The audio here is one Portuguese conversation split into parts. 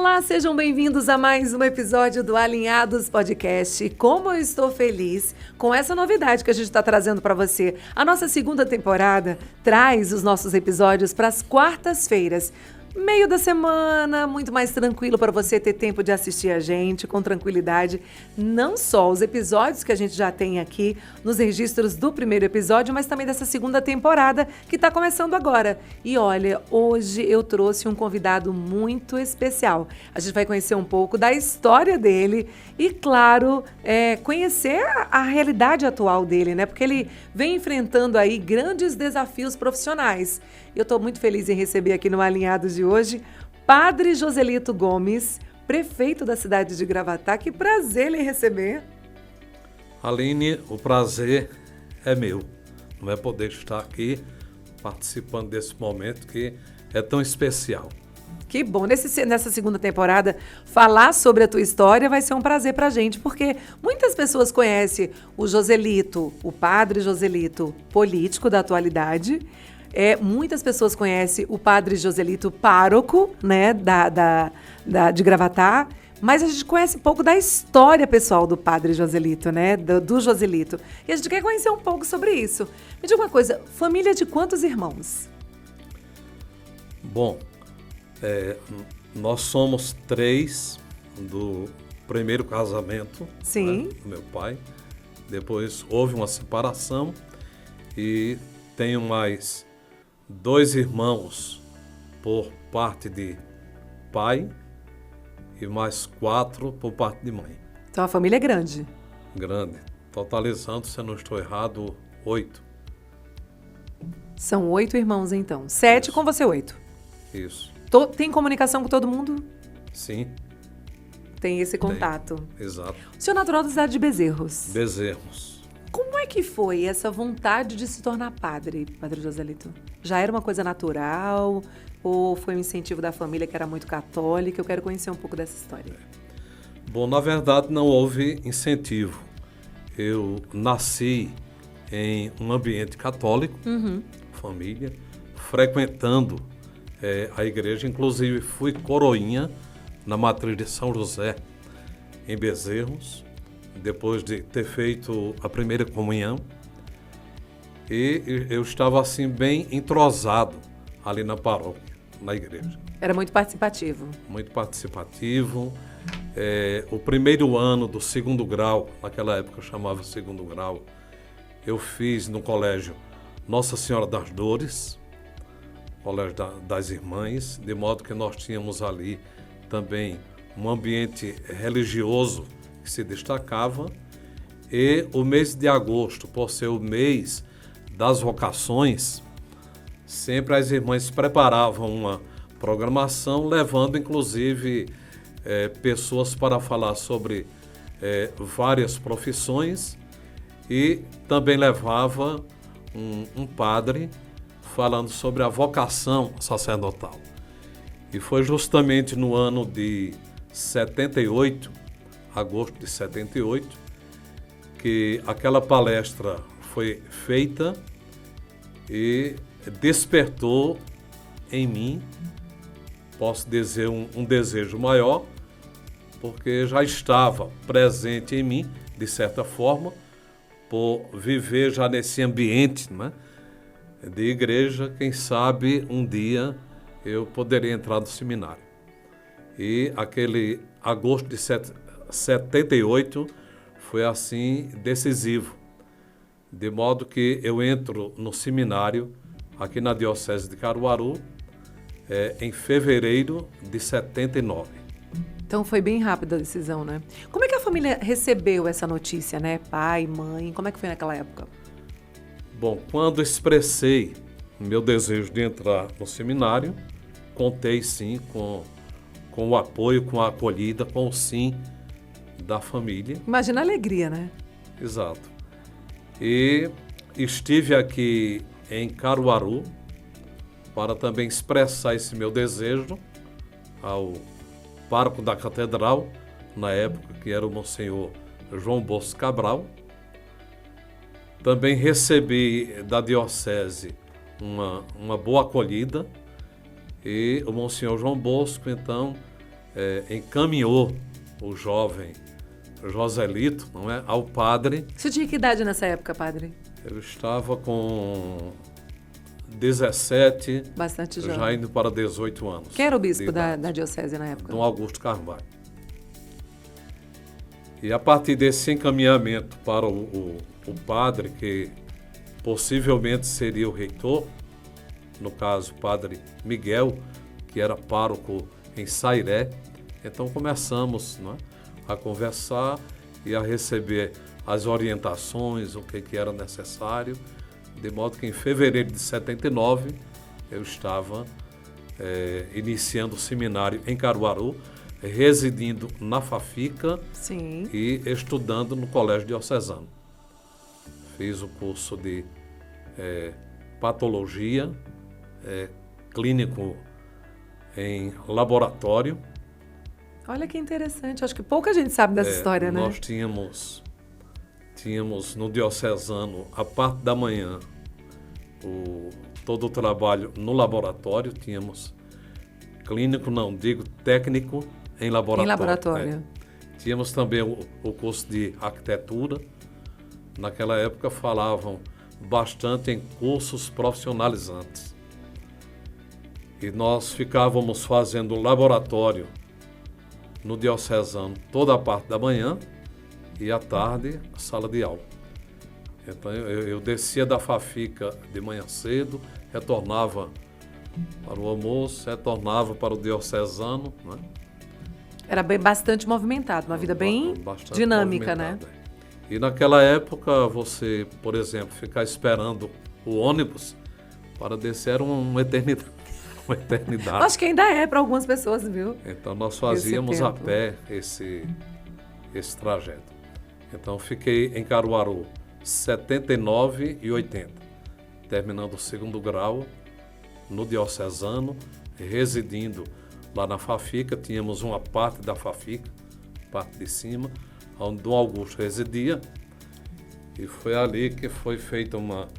Olá, sejam bem-vindos a mais um episódio do Alinhados Podcast. Como eu estou feliz com essa novidade que a gente está trazendo para você. A nossa segunda temporada traz os nossos episódios para as quartas-feiras. Meio da semana, muito mais tranquilo para você ter tempo de assistir a gente com tranquilidade. Não só os episódios que a gente já tem aqui nos registros do primeiro episódio, mas também dessa segunda temporada que está começando agora. E olha, hoje eu trouxe um convidado muito especial. A gente vai conhecer um pouco da história dele e, claro, conhecer a realidade atual dele, né? Porque ele vem enfrentando aí grandes desafios profissionais. Eu estou muito feliz em receber aqui no Alinhados de hoje Padre Joselito Gomes, prefeito da cidade de Gravatá. Que prazer lhe receber. Aline, o prazer é meu. Não é poder estar aqui participando desse momento que é tão especial. Que bom. Nessa segunda temporada, falar sobre a tua história vai ser um prazer pra gente, porque muitas pessoas conhecem o Joselito, o Padre Joselito, político da atualidade. Muitas pessoas conhecem o Padre Joselito, pároco, né, de Gravatá, mas a gente conhece pouco da história pessoal do Padre Joselito, né, do Joselito. E a gente quer conhecer um pouco sobre isso. Me diga uma coisa, família de quantos irmãos? Bom, nós somos 3 do primeiro casamento. Sim. Né, do meu pai. Depois houve uma separação e tenho mais 2 irmãos por parte de pai e mais 4 por parte de mãe. Então a família é grande. Grande. Totalizando, se eu não estou errado, 8. São 8 irmãos, então. 7 com você, 8. Isso. Tem comunicação com todo mundo? Sim. Tem esse contato. Exato. O senhor é natural da cidade de Bezerros. Bezerros. Como é que foi essa vontade de se tornar padre, Padre Joselito? Já era uma coisa natural ou foi um incentivo da família que era muito católica? Eu quero conhecer um pouco dessa história. Bom, na verdade não houve incentivo. Eu nasci em um ambiente católico, família, frequentando a igreja. Inclusive fui coroinha na matriz de São José, em Bezerros, depois de ter feito a primeira comunhão. E eu estava assim bem entrosado ali na paróquia, na igreja. Era muito participativo. Muito participativo. O primeiro ano do segundo grau, naquela época eu chamava segundo grau, eu fiz no colégio Nossa Senhora das Dores, colégio das Irmãs, de modo que nós tínhamos ali também um ambiente religioso que se destacava. E o mês de agosto, por ser o mês das vocações, sempre as irmãs preparavam uma programação, levando inclusive pessoas para falar sobre várias profissões, e também levava um padre falando sobre a vocação sacerdotal. E foi justamente no ano de 78, agosto de 78, que aquela palestra foi feita e despertou em mim, posso dizer, um desejo maior, porque já estava presente em mim, de certa forma, por viver já nesse ambiente, né, de igreja. Quem sabe um dia eu poderia entrar no seminário. E aquele agosto de 78 foi assim decisivo, de modo que eu entro no seminário aqui na Diocese de Caruaru em fevereiro de 79. Então foi bem rápida a decisão, né? Como é que a família recebeu essa notícia, né? Pai, mãe, como é que foi naquela época? Bom, quando expressei meu desejo de entrar no seminário, contei sim com o apoio, com a acolhida, com o sim da família. Imagina a alegria, né? Exato. E estive aqui em Caruaru para também expressar esse meu desejo ao pároco da catedral, na época, que era o Monsenhor João Bosco Cabral. Também recebi da diocese uma boa acolhida, e o Monsenhor João Bosco, então, encaminhou o jovem Joselito, não é, ao padre. Você tinha que idade nessa época, padre? Eu estava com 17, Bastante jovem. já indo para 18 anos. Quem era o bispo de da idade. diocese na época? Dom Augusto Carvalho. E a partir desse encaminhamento para o padre, que possivelmente seria o reitor, no caso o padre Miguel, que era pároco em Sairé, então começamos, não é, a conversar e a receber as orientações, o que era necessário, de modo que em fevereiro de 79 eu estava iniciando o seminário em Caruaru, residindo na Fafica. Sim. E estudando no Colégio Diocesano. Fiz o curso de patologia, clínico em laboratório. Olha que interessante. Acho que pouca gente sabe dessa história, né? Nós tínhamos no Diocesano, a parte da manhã, todo o trabalho no laboratório. Tínhamos clínico, não digo técnico, em laboratório. Em laboratório. Tínhamos também o curso de arquitetura. Naquela época falavam bastante em cursos profissionalizantes. E nós ficávamos fazendo laboratório no Diocesano toda a parte da manhã e à tarde sala de aula. Então eu descia da Fafica de manhã cedo, retornava para o almoço, retornava para o Diocesano, né? Era bastante movimentado, uma vida bem dinâmica, né? E naquela época, você, por exemplo, ficar esperando o ônibus para descer era uma eternidade. Uma eternidade. Acho que ainda é para algumas pessoas, viu? Então nós fazíamos a pé esse trajeto. Então fiquei em Caruaru 79 e 80, terminando o 2º grau no Diocesano, residindo lá na Fafica. Tínhamos uma parte da Fafica, parte de cima, onde Dom Augusto residia, e foi ali que foi feita uma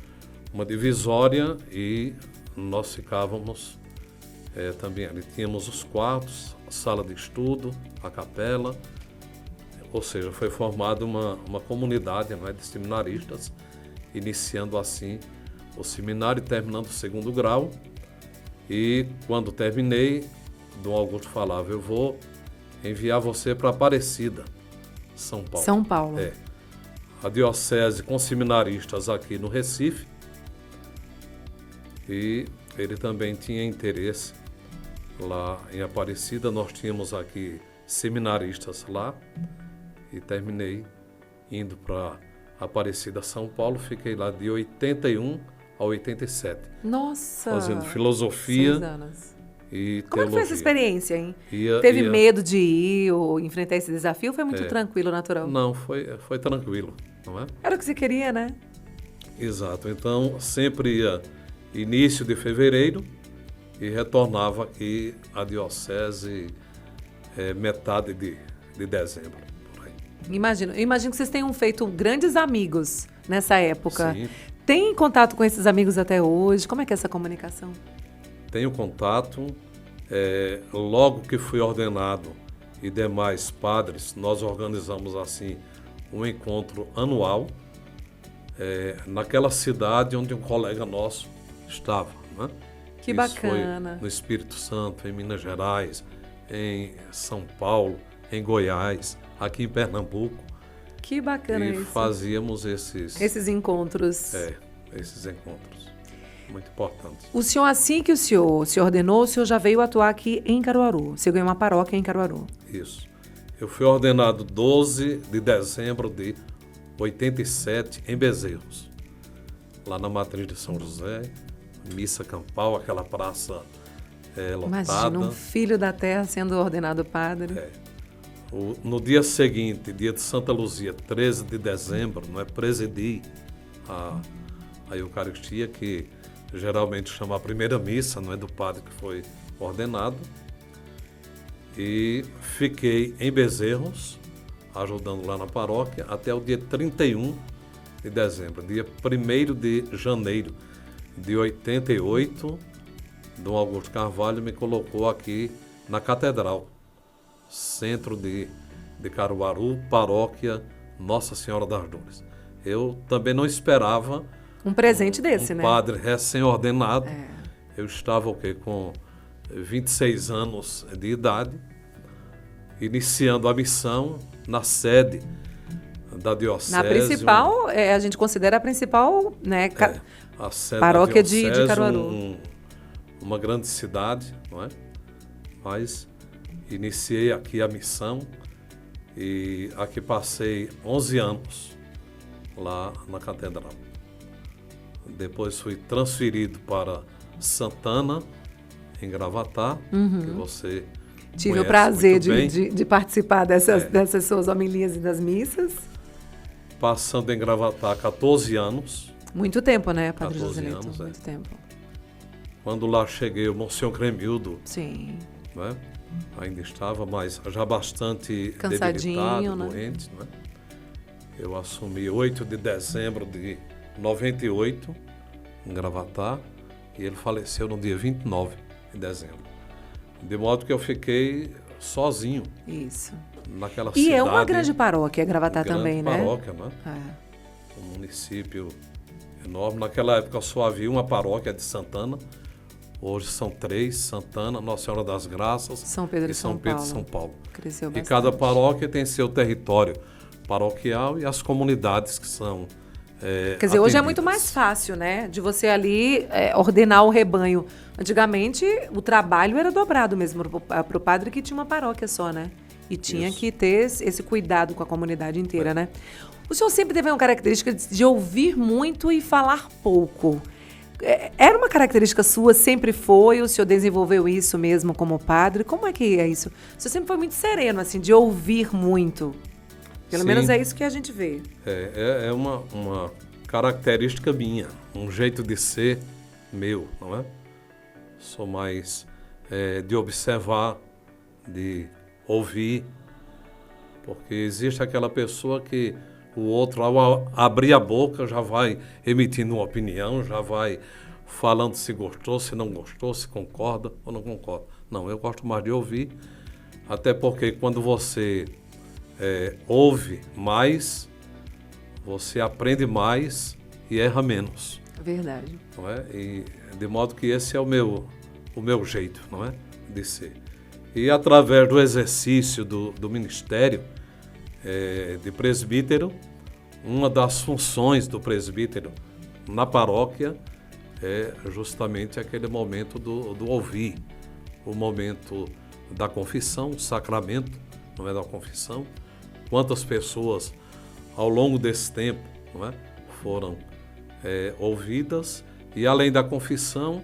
divisória e nós ficávamos também ali. Tínhamos os quartos, a sala de estudo, a capela, ou seja, foi formada uma comunidade, não é, de seminaristas, iniciando assim o seminário e terminando o 2º grau. E quando terminei, Dom Augusto falava: eu vou enviar você para Aparecida, São Paulo. São Paulo. A diocese com seminaristas aqui no Recife. E ele também tinha interesse lá em Aparecida. Nós tínhamos aqui seminaristas lá e terminei indo para Aparecida, São Paulo. Fiquei lá de 81 a 87. Nossa! Fazendo filosofia 6 anos. E como é que foi essa experiência, hein? Ia, Teve medo de ir ou enfrentar esse desafio? Foi muito tranquilo, natural? Não, foi tranquilo, não é? Era o que você queria, né? Exato. Então, sempre ia início de fevereiro e retornava aqui à diocese metade de dezembro. Por aí. Imagino que vocês tenham feito grandes amigos nessa época. Sim. Tem contato com esses amigos até hoje? Como é que é essa comunicação? Tenho contato. Logo que fui ordenado e demais padres, nós organizamos assim um encontro anual naquela cidade onde um colega nosso estava, né? Que Isso bacana. Foi no Espírito Santo, em Minas Gerais, em São Paulo, em Goiás, aqui em Pernambuco. Que bacana isso. E fazíamos esses encontros. Esses encontros. Muito importantes. O senhor, assim que o senhor se ordenou, o senhor já veio atuar aqui em Caruaru. Você ganhou uma paróquia em Caruaru. Isso. Eu fui ordenado 12 de dezembro de 87 em Bezerros. Lá na matriz de São José, missa campal, aquela praça lotada. Imagina um filho da terra sendo ordenado padre. No dia seguinte, dia de Santa Luzia, 13 de dezembro, não é, presidi a Eucaristia, que geralmente chama a primeira missa, não é, do padre que foi ordenado. E fiquei em Bezerros, ajudando lá na paróquia, até o dia 31 de dezembro. Dia 1º de janeiro de 88, Dom Augusto Carvalho me colocou aqui na catedral, centro de Caruaru, paróquia Nossa Senhora das Dores. Eu também não esperava um presente desse, né? Padre recém-ordenado. Eu estava com 26 anos de idade, iniciando a missão na sede da diocese. Na principal, a gente considera a principal, né, a sede paróquia da diocese, de Caruaru. Uma grande cidade, não é? Mas iniciei aqui a missão e aqui passei 11 anos lá na catedral. Depois fui transferido para Santana, em Gravatá, que você tive o prazer muito de participar dessas suas homilias e das missas. Passando em Gravatá 14 anos. Muito tempo, né, Padre 14 Joselito? anos, Muito tempo. Quando lá cheguei, o Monsenhor Cremildo, sim, né, ainda estava, mas já bastante cansadinho, debilitado, né? doente. Né? Eu assumi 8 de dezembro de 98, em Gravatá, e ele faleceu no dia 29 de dezembro. De modo que eu fiquei sozinho. Isso. Naquela e cidade. É uma grande paróquia, Gravatá também, né? Paróquia, né? Um município enorme. Naquela época só havia uma paróquia de Santana. Hoje são 3, Santana, Nossa Senhora das Graças São Pedro e São Pedro e São Paulo. Cresceu e bastante. cada paróquia tem seu território paroquial e as comunidades que são Quer dizer, hoje é atendidas. muito mais fácil, né? De você ali ordenar o rebanho. Antigamente, o trabalho era dobrado mesmo para o padre que tinha uma paróquia só, né? E tinha que ter esse cuidado com a comunidade inteira, né? O senhor sempre teve uma característica de ouvir muito e falar pouco. Era uma característica sua, sempre foi? O senhor desenvolveu isso mesmo como padre? Como é que é isso? O senhor sempre foi muito sereno, assim, de ouvir muito. Pelo Sim. menos é isso que a gente vê. É uma característica minha, um jeito de ser meu, não é? Sou mais de observar, de ouvir, porque existe aquela pessoa que o outro, ao abrir a boca, já vai emitindo uma opinião, já vai falando se gostou, se não gostou, se concorda ou não concorda. Não, eu gosto mais de ouvir, até porque quando você ouve mais, você aprende mais e erra menos. Verdade. Não é? E de modo que esse é o meu jeito, não é, de ser. E através do exercício do ministério de presbítero, uma das funções do presbítero na paróquia é justamente aquele momento do ouvir, o momento da confissão, o sacramento, não é, da confissão. Quantas pessoas ao longo desse tempo, não é, foram ouvidas, e além da confissão,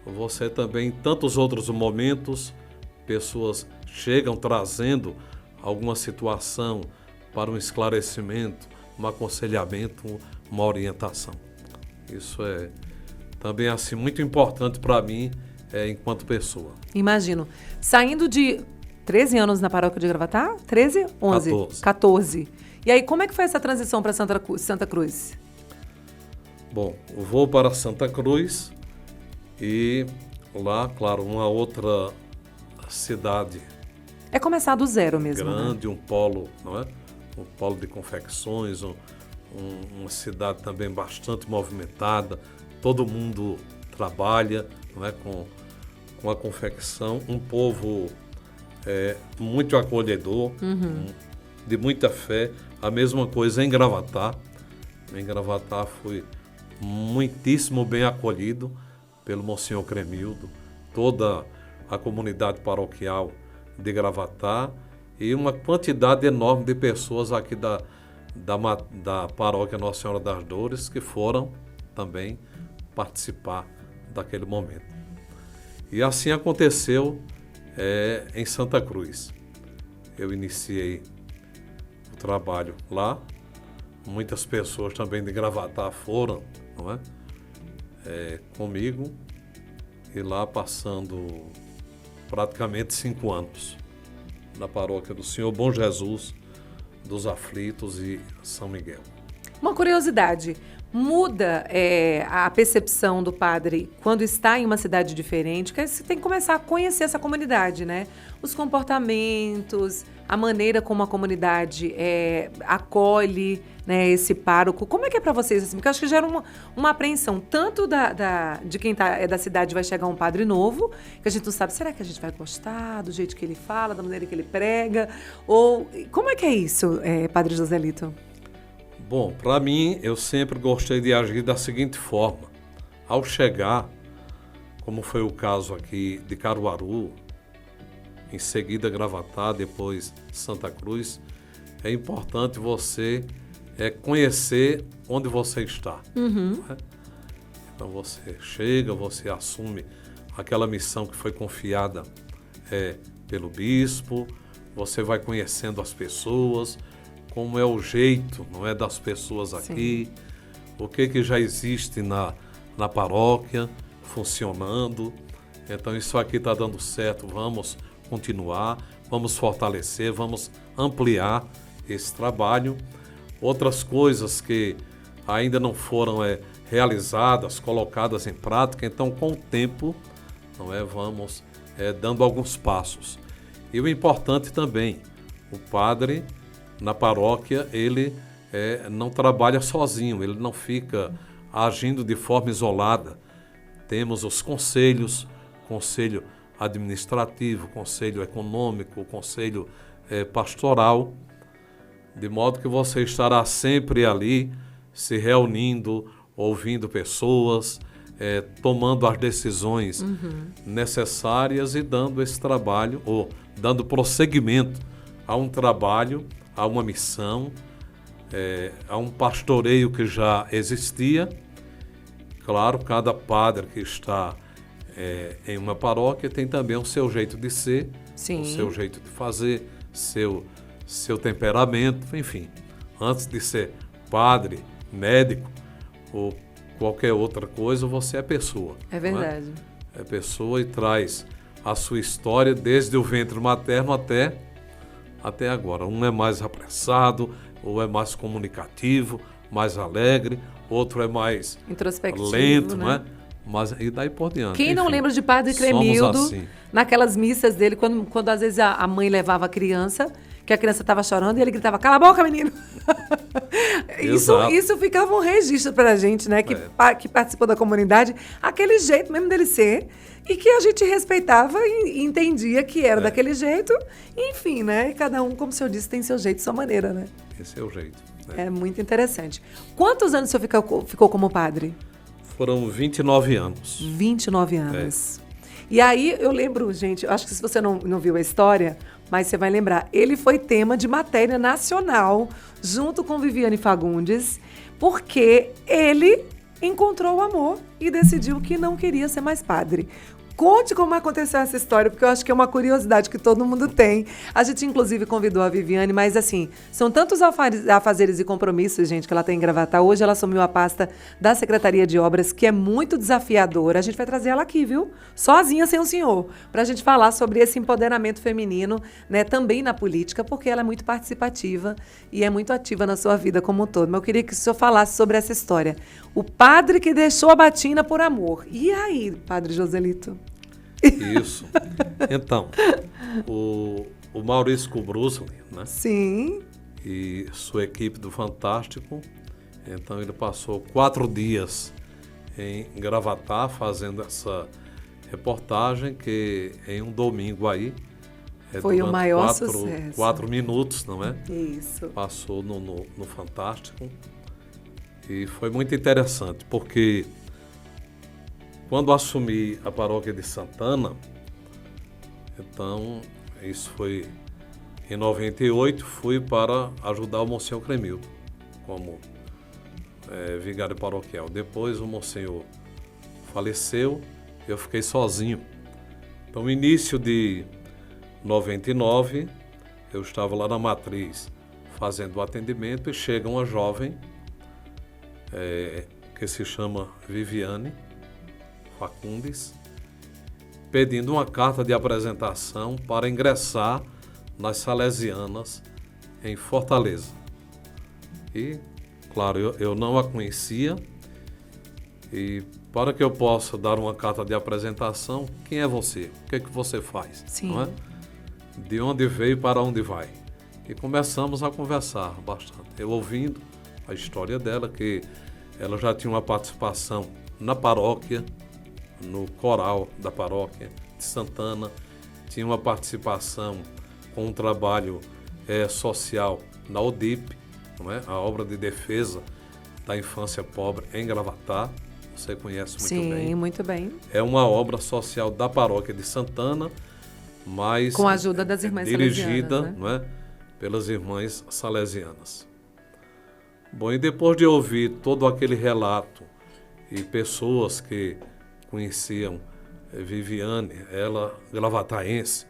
você também, em tantos outros momentos, pessoas chegam trazendo alguma situação para um esclarecimento, um aconselhamento, uma orientação. Isso é também assim muito importante para mim enquanto pessoa. Imagino. Saindo de 13 anos na paróquia de Gravatá? 13? 11? 14. E aí, como é que foi essa transição para Santa Cruz? Bom, eu vou para Santa Cruz e lá, claro, uma outra cidade. É começar do zero mesmo, grande, né? Um polo, não é? Um polo de confecções, uma cidade também bastante movimentada. Todo mundo trabalha, não é? Com a confecção. Um povo muito acolhedor, de muita fé. A mesma coisa em Gravatá. Em Gravatá fui muitíssimo bem acolhido pelo Monsenhor Cremildo, toda a comunidade paroquial de Gravatá e uma quantidade enorme de pessoas aqui da paróquia Nossa Senhora das Dores que foram também participar daquele momento. E assim aconteceu em Santa Cruz. Eu iniciei o trabalho lá, muitas pessoas também de Gravatá foram, não é? Comigo, e lá passando praticamente 5 anos na paróquia do Senhor Bom Jesus dos Aflitos e São Miguel. Uma curiosidade, muda a percepção do padre quando está em uma cidade diferente, que você tem que começar a conhecer essa comunidade, né? Os comportamentos, a maneira como a comunidade acolhe, né, esse pároco. Como é que é para vocês? Assim? Porque eu acho que gera uma apreensão, tanto de quem é da cidade, vai chegar um padre novo, que a gente não sabe, será que a gente vai gostar do jeito que ele fala, da maneira que ele prega? Ou como é que é isso, Padre Joselito? Bom, para mim, eu sempre gostei de agir da seguinte forma. Ao chegar, como foi o caso aqui de Caruaru, em seguida Gravatá, depois Santa Cruz, é importante você conhecer onde você está. Uhum. Né? Então você chega, você assume aquela missão que foi confiada pelo bispo, você vai conhecendo as pessoas, como é o jeito, não é, das pessoas aqui, sim, o que já existe na paróquia funcionando. Então isso aqui está dando certo, vamos continuar, vamos fortalecer, vamos ampliar esse trabalho. Outras coisas que ainda não foram realizadas, colocadas em prática, então com o tempo, não é, vamos dando alguns passos. E o importante também, o padre na paróquia, ele não trabalha sozinho, ele não fica agindo de forma isolada. Temos os conselhos, conselho administrativo, conselho econômico, conselho pastoral, de modo que você estará sempre ali, se reunindo, ouvindo pessoas, tomando as decisões necessárias e dando esse trabalho, ou dando prosseguimento a um trabalho, a uma missão, a um pastoreio que já existia. Claro, cada padre que está em uma paróquia tem também o seu jeito de ser, sim, o seu jeito de fazer, seu temperamento, enfim. Antes de ser padre, médico ou qualquer outra coisa, você é pessoa. É verdade. É pessoa e traz a sua história desde o ventre materno até agora. Um é mais apressado, ou é mais comunicativo, mais alegre, outro é mais introspectivo, lento, né? Não é? Mas, e daí por diante. Quem não enfim, lembra de Padre Cremildo, assim, naquelas missas dele, quando às vezes a mãe levava a criança, que a criança estava chorando, e ele gritava, cala a boca, menino! Isso ficava um registro pra gente, né? Que participou da comunidade, aquele jeito mesmo dele ser, e que a gente respeitava e entendia que era daquele jeito. Enfim, né? E cada um, como o senhor disse, tem seu jeito, sua maneira, né? Esse é o jeito. É muito interessante. Quantos anos o senhor ficou como padre? Foram 29 anos. 29 anos. E aí, eu lembro, gente, eu acho que se você não viu a história, mas você vai lembrar, ele foi tema de matéria nacional, junto com Viviane Fagundes, porque ele encontrou o amor e decidiu que não queria ser mais padre. Conte como aconteceu essa história, porque eu acho que é uma curiosidade que todo mundo tem. A gente, inclusive, convidou a Viviane, mas, assim, são tantos afazeres e compromissos, gente, que ela tem em Gravatá. Hoje ela assumiu a pasta da Secretaria de Obras, que é muito desafiadora. A gente vai trazer ela aqui, viu? Sozinha, sem o senhor, pra gente falar sobre esse empoderamento feminino, né, também na política, porque ela é muito participativa e é muito ativa na sua vida como um todo. Mas eu queria que o senhor falasse sobre essa história. O padre que deixou a batina por amor. E aí, Padre Joselito? Isso. Então, o Maurício Kubrusli, né? Sim. E sua equipe do Fantástico, então ele passou 4 dias em Gravatá fazendo essa reportagem que em um domingo aí, foi o maior sucesso. 4 minutos, não é? Isso. Passou no Fantástico e foi muito interessante, porque quando assumi a paróquia de Santana, então, isso foi em 98, fui para ajudar o Monsenhor Cremildo, como vigário paroquial. Depois o Monsenhor faleceu, eu fiquei sozinho. Então, no início de 99, eu estava lá na Matriz, fazendo o atendimento, e chega uma jovem, que se chama Viviane Fagundes, pedindo uma carta de apresentação para ingressar nas Salesianas em Fortaleza. E Claro, eu não a conhecia e para que eu possa dar uma carta de apresentação, quem é você? O que é que você faz? Sim. Não é? De onde veio e para onde vai? E começamos a conversar bastante. Eu ouvindo a história dela, que ela já tinha uma participação na paróquia, no coral da paróquia de Santana, tinha uma participação com um trabalho social na ODIP, não é? A obra de defesa da infância pobre em Gravatá, você conhece muito bem. Sim, muito bem. É uma obra social da paróquia de Santana, mas com a ajuda das irmãs dirigida, salesianas, né? Não é? Pelas irmãs salesianas. Bom, e depois de ouvir todo aquele relato e pessoas que conheciam Viviane, ela gravataense,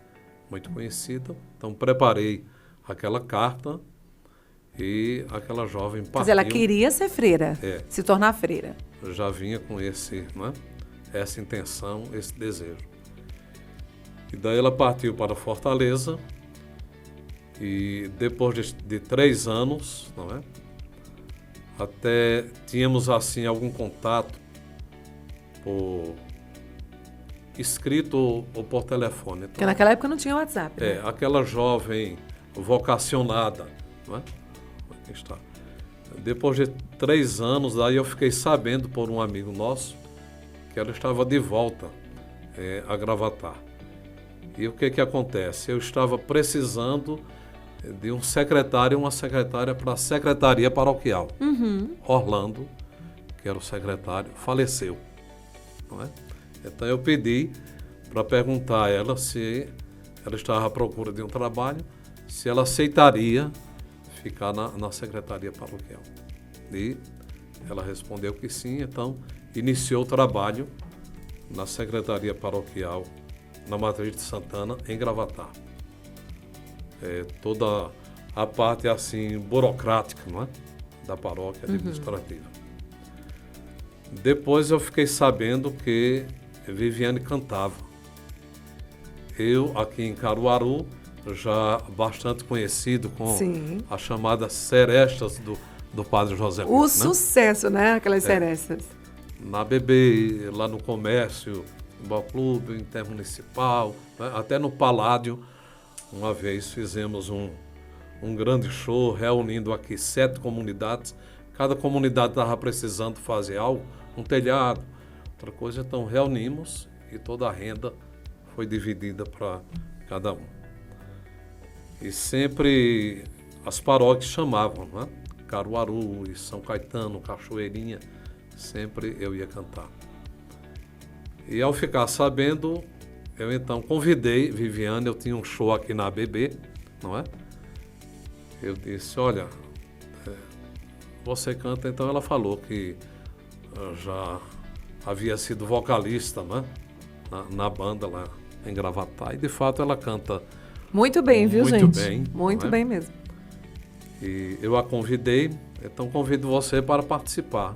muito conhecida, então preparei aquela carta e aquela jovem partiu. Quer dizer, ela queria ser freira, se tornar freira. Já vinha com essa intenção, esse desejo. E daí ela partiu para Fortaleza e depois de 3 anos, não é? Até tínhamos assim algum contato por escrito ou por telefone. Então, Porque naquela época não tinha WhatsApp. Né? Aquela jovem vocacionada, não é? Aqui está. Depois de 3 anos, daí eu fiquei sabendo por um amigo nosso que ela estava de volta a Gravatá. E o que acontece? Eu estava precisando de um secretário e uma secretária para a secretaria paroquial. Uhum. Orlando, que era o secretário, faleceu. Não é? Então eu pedi para perguntar a ela se ela estava à procura de um trabalho, se ela aceitaria ficar na secretaria paroquial. E ela respondeu que sim, então iniciou o trabalho na secretaria paroquial, na Matriz de Santana, em Gravatá. Toda a parte assim burocrática, não é? Da paróquia administrativa. Depois eu fiquei sabendo que Viviane cantava. Eu, aqui em Caruaru, já bastante conhecido com as chamadas serestas do Padre José O Lito, né? sucesso, né? Aquelas serestas. Na BB, lá no comércio, no Bal Clube, Intermunicipal, né? Até no Paládio, uma vez fizemos um grande show, reunindo aqui 7 comunidades. Cada comunidade estava precisando fazer algo, um telhado, outra coisa. Então reunimos e toda a renda foi dividida para cada um. E sempre as paróquias chamavam, né? Caruaru, e São Caetano, Cachoeirinha, sempre eu ia cantar. E ao ficar sabendo, eu então convidei Viviane, eu tinha um show aqui na ABB, não é? Eu disse, olha, você canta, então ela falou que já havia sido vocalista, né? Na banda lá em Gravatá, e de fato ela canta muito bem, viu, gente? Muito bem. Muito bem mesmo. E eu a convidei, então convido você para participar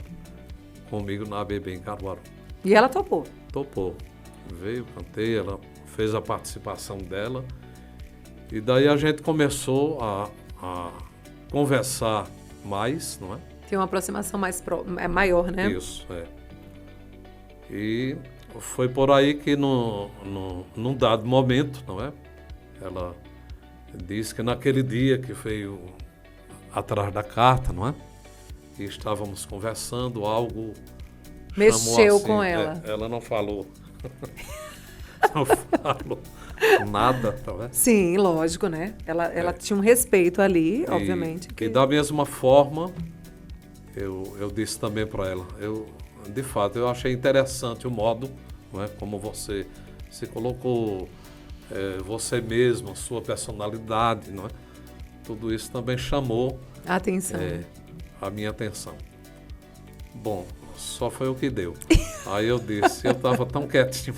comigo na ABB em Caruaru. E ela topou? Topou. Veio, cantei, ela fez a participação dela. E daí a gente começou a conversar mais, não é? Tem uma aproximação maior, né? Isso, E foi por aí que num dado momento, não é? Ela disse que naquele dia que veio atrás da carta, não é? E estávamos conversando, algo mexeu assim, com ela. Ela não falou. Não falou nada, tá vendo? Sim, lógico, né? Ela tinha um respeito ali, obviamente. E da mesma forma, eu disse também para ela, de fato, eu achei interessante o modo, não é, como você se colocou, você mesmo, sua personalidade, não é? Tudo isso também chamou atenção. A minha atenção. Bom, só foi o que deu. Aí eu disse, eu estava tão quietinho.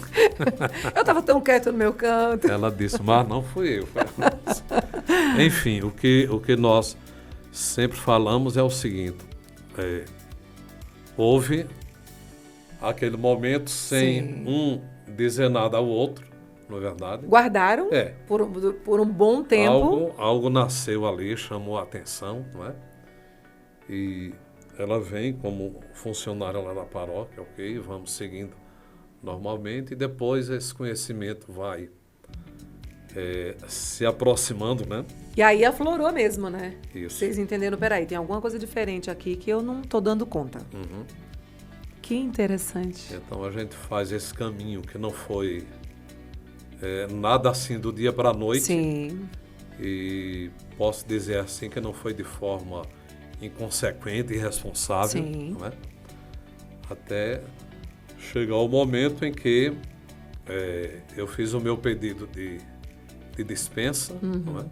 Eu estava tão quieto no meu canto. Ela disse, mas não fui eu. Foi ela. Enfim, o que nós sempre falamos é o seguinte, houve aquele momento sem um dizer nada ao outro, não é verdade? Guardaram por um bom tempo. Algo nasceu ali, chamou a atenção, não é? E ela vem como funcionária lá na paróquia, ok? Vamos seguindo normalmente e depois esse conhecimento vai se aproximando, né? E aí aflorou mesmo, né? Isso. Vocês entenderam, peraí, tem alguma coisa diferente aqui que eu não tô dando conta. Uhum. Que interessante. Então a gente faz esse caminho que não foi nada assim do dia para a noite. Sim. E posso dizer assim que não foi de forma inconsequente e irresponsável, Sim. não é? Até chegar o momento em que eu fiz o meu pedido de dispensa, não é?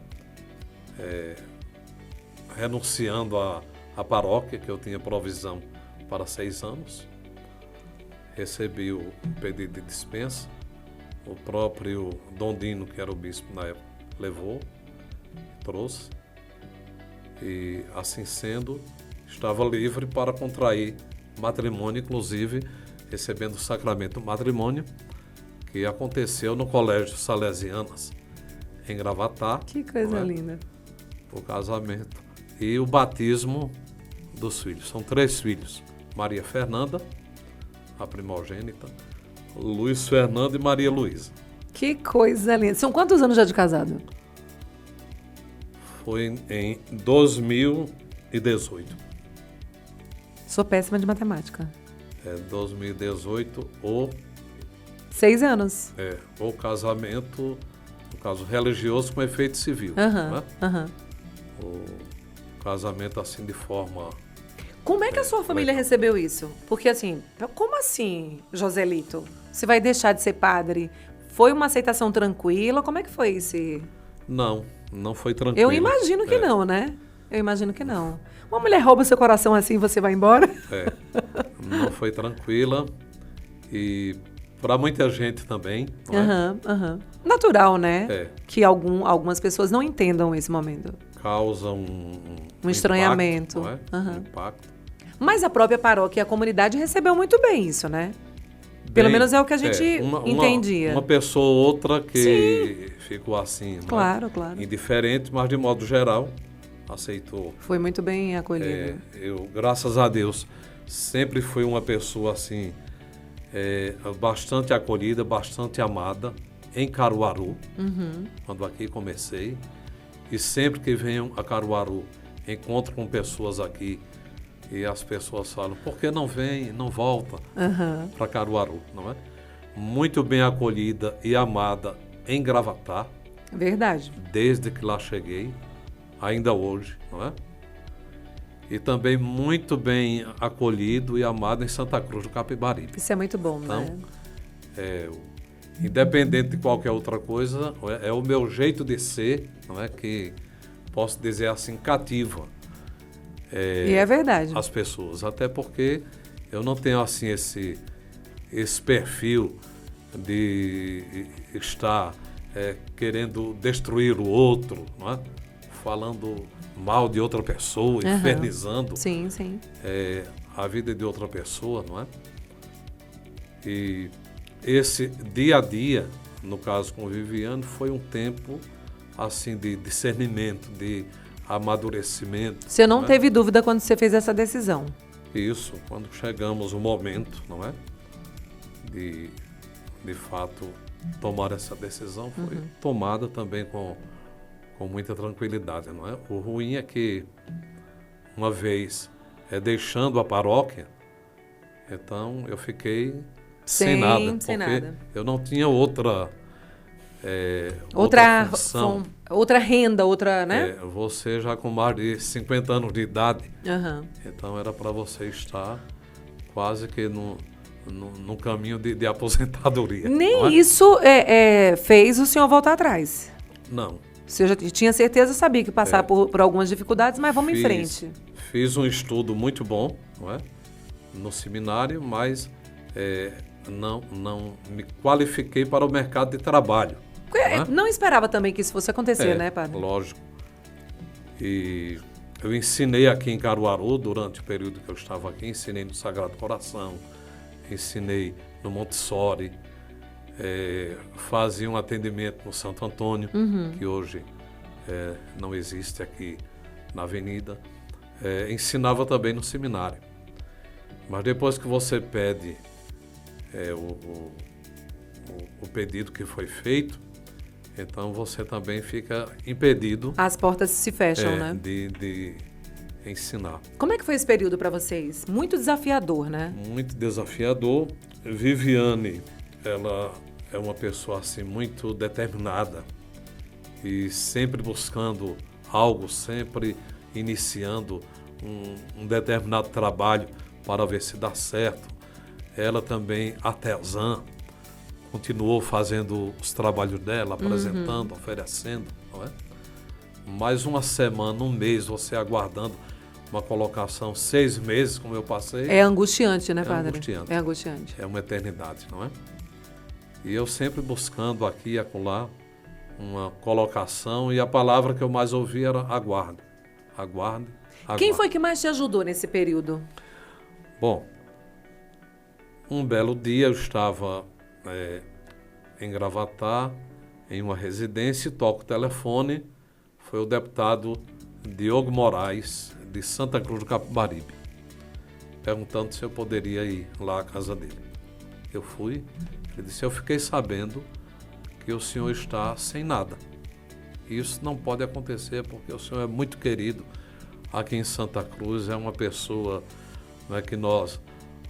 Renunciando à paróquia, que eu tinha provisão para 6 anos. Recebi o pedido de dispensa. O próprio Dom Dino, que era o bispo na época, levou, trouxe. E, assim sendo, estava livre para contrair matrimônio, inclusive recebendo o sacramento do matrimônio, que aconteceu no Colégio Salesianas, em Gravatá. Que coisa linda. O casamento e o batismo dos filhos. São 3 filhos. Maria Fernanda, a primogênita, Luiz Fernando e Maria Luísa. Que coisa linda. São quantos anos já de casado? Foi em 2018. Sou péssima de matemática. 2018 6 anos. o casamento, no caso religioso com efeito civil. Aham, aham. O casamento assim de forma... Como é que a sua família recebeu isso? Porque assim, como assim, Joselito? Você vai deixar de ser padre? Foi uma aceitação tranquila? Como é que foi esse... Não foi tranquilo. Eu imagino que não, né? Eu imagino que não. Uma mulher rouba seu coração assim e você vai embora? Não foi tranquila e para muita gente também. Não é? Natural, né? Que algumas pessoas não entendam esse momento. Causa um estranhamento. Impacto, não é? Um impacto. Mas a própria paróquia e a comunidade recebeu muito bem isso, né? Pelo menos é o que a gente entendia. Uma pessoa ou outra que ficou assim, claro, indiferente, mas de modo geral aceitou. Foi muito bem acolhido. Eu, graças a Deus, sempre fui uma pessoa assim, bastante acolhida, bastante amada em Caruaru, quando aqui comecei. E sempre que venho a Caruaru, encontro com pessoas aqui e as pessoas falam, por que não vem, não volta para Caruaru, não é? Muito bem acolhida e amada em Gravatá. Verdade. Desde que lá cheguei, ainda hoje, não é? E também muito bem acolhido e amado em Santa Cruz do Capibaribe. Isso é muito bom, então, né? Independente de qualquer outra coisa, é o meu jeito de ser, não é? Que posso dizer assim, cativa. E é verdade. As pessoas, até porque eu não tenho assim esse perfil de estar querendo destruir o outro, não é? Falando mal de outra pessoa, infernizando a vida de outra pessoa, não é? E esse dia a dia, no caso com o Viviane, foi um tempo assim de discernimento, de amadurecimento. Você não teve dúvida quando você fez essa decisão? Isso, quando chegamos o momento, não é? De fato, tomar essa decisão, foi tomada também com muita tranquilidade, não é? O ruim é que, uma vez deixando a paróquia, então eu fiquei sem nada, porque eu não tinha outra função. Outra renda, outra, né? Você já com mais de 50 anos de idade, então era para você estar quase que no caminho de aposentadoria. Nem isso fez o senhor voltar atrás? Não. Você já tinha certeza, sabia que passar por algumas dificuldades, mas vamos em frente. Fiz um estudo muito bom, não é? No seminário, mas não me qualifiquei para o mercado de trabalho. Não esperava também que isso fosse acontecer, né, padre? Lógico. E eu ensinei aqui em Caruaru, durante o período que eu estava aqui, ensinei no Sagrado Coração, ensinei no Montessori, fazia um atendimento no Santo Antônio, que hoje não existe aqui na Avenida. ensinava também no seminário. Mas depois que você pede o pedido que foi feito, então você também fica impedido As portas se fecham, né? de ensinar. Como é que foi esse período para vocês? Muito desafiador, né? Muito desafiador. Viviane, ela é uma pessoa assim muito determinada e sempre buscando algo, sempre iniciando um determinado trabalho para ver se dá certo. Ela também, artesã, continuou fazendo os trabalhos dela, apresentando, oferecendo, não é? Mais uma semana, um mês, você aguardando uma colocação, 6 meses, como eu passei. É angustiante, né, padre? Angustiante. É angustiante. É uma eternidade, não é? E eu sempre buscando aqui e acolá uma colocação, e a palavra que eu mais ouvi era aguarde, aguarde, aguarde. Quem foi que mais te ajudou nesse período? Bom, um belo dia eu estava em Gravatá, em uma residência, toco o telefone, foi o deputado Diogo Moraes, de Santa Cruz do Capibaribe, perguntando se eu poderia ir lá à casa dele. Eu fui, ele disse, eu fiquei sabendo que o senhor está sem nada. Isso não pode acontecer porque o senhor é muito querido aqui em Santa Cruz, é uma pessoa, né, que nós